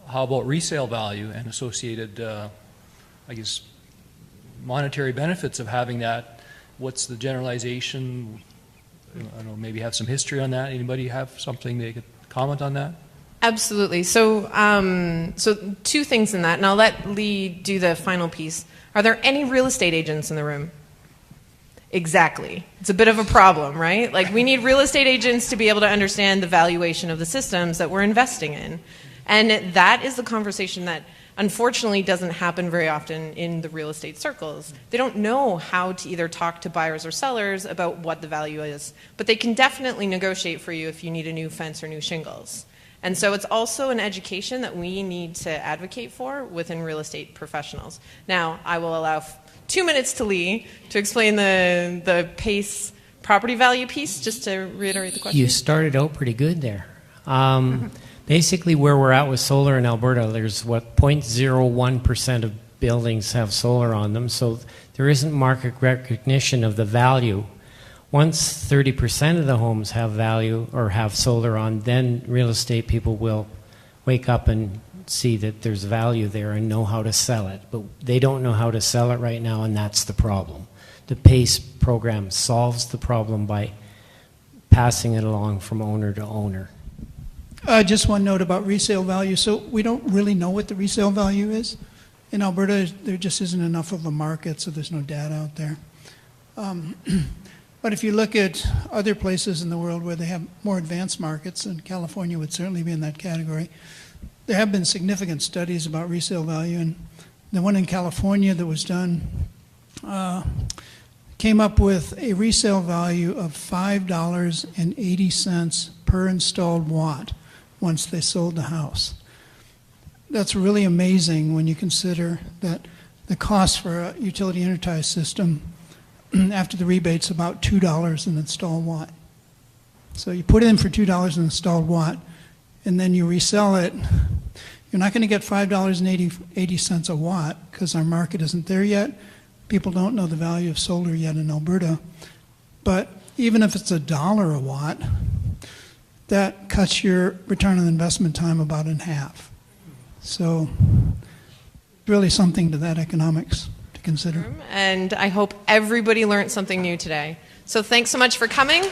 Speaker 23: How about resale value and associated, I guess, monetary benefits of having that? What's the generalization? I don't know, maybe have some history on that. Anybody have something they could comment on that?
Speaker 8: Absolutely. So, so two things in that, and I'll let Lee do the final piece. Are there any real estate agents in the room? Exactly. It's a bit of a problem, right? Like, we need real estate agents to be able to understand the valuation of the systems that we're investing in. And that is the conversation that unfortunately doesn't happen very often in the real estate circles. They don't know how to either talk to buyers or sellers about what the value is, but they can definitely negotiate for you if you need a new fence or new shingles. And so it's also an education that we need to advocate for within real estate professionals. Now, I will allow 2 minutes to Lee to explain the PACE property value piece, just to reiterate the question.
Speaker 13: You started out pretty good there. Basically, where we're at with solar in Alberta, there's 0.01% of buildings have solar on them, so there isn't market recognition of the value. Once 30% of the homes have value or have solar on, then real estate people will wake up and see that there's value there and know how to sell it. But they don't know how to sell it right now, and that's the problem. The PACE program solves the problem by passing it along from owner to owner.
Speaker 16: Just one note about resale value. So we don't really know what the resale value is. In Alberta, there just isn't enough of a market, so there's no data out there. But if you look at other places in the world where they have more advanced markets, and California would certainly be in that category, there have been significant studies about resale value. And the one in California that was done came up with a resale value of $5.80 per installed watt once they sold the house. That's really amazing when you consider that the cost for a utility intertie system after the rebate's about $2 an installed watt. So you put it in for $2 an installed watt, and then you resell it. You're not going to get $5.80 a watt because our market isn't there yet. People don't know the value of solar yet in Alberta. But even if it's $1 a watt, that cuts your return on investment time about in half. So really something to that economics to consider.
Speaker 8: And I hope everybody learned something new today. So thanks so much for coming.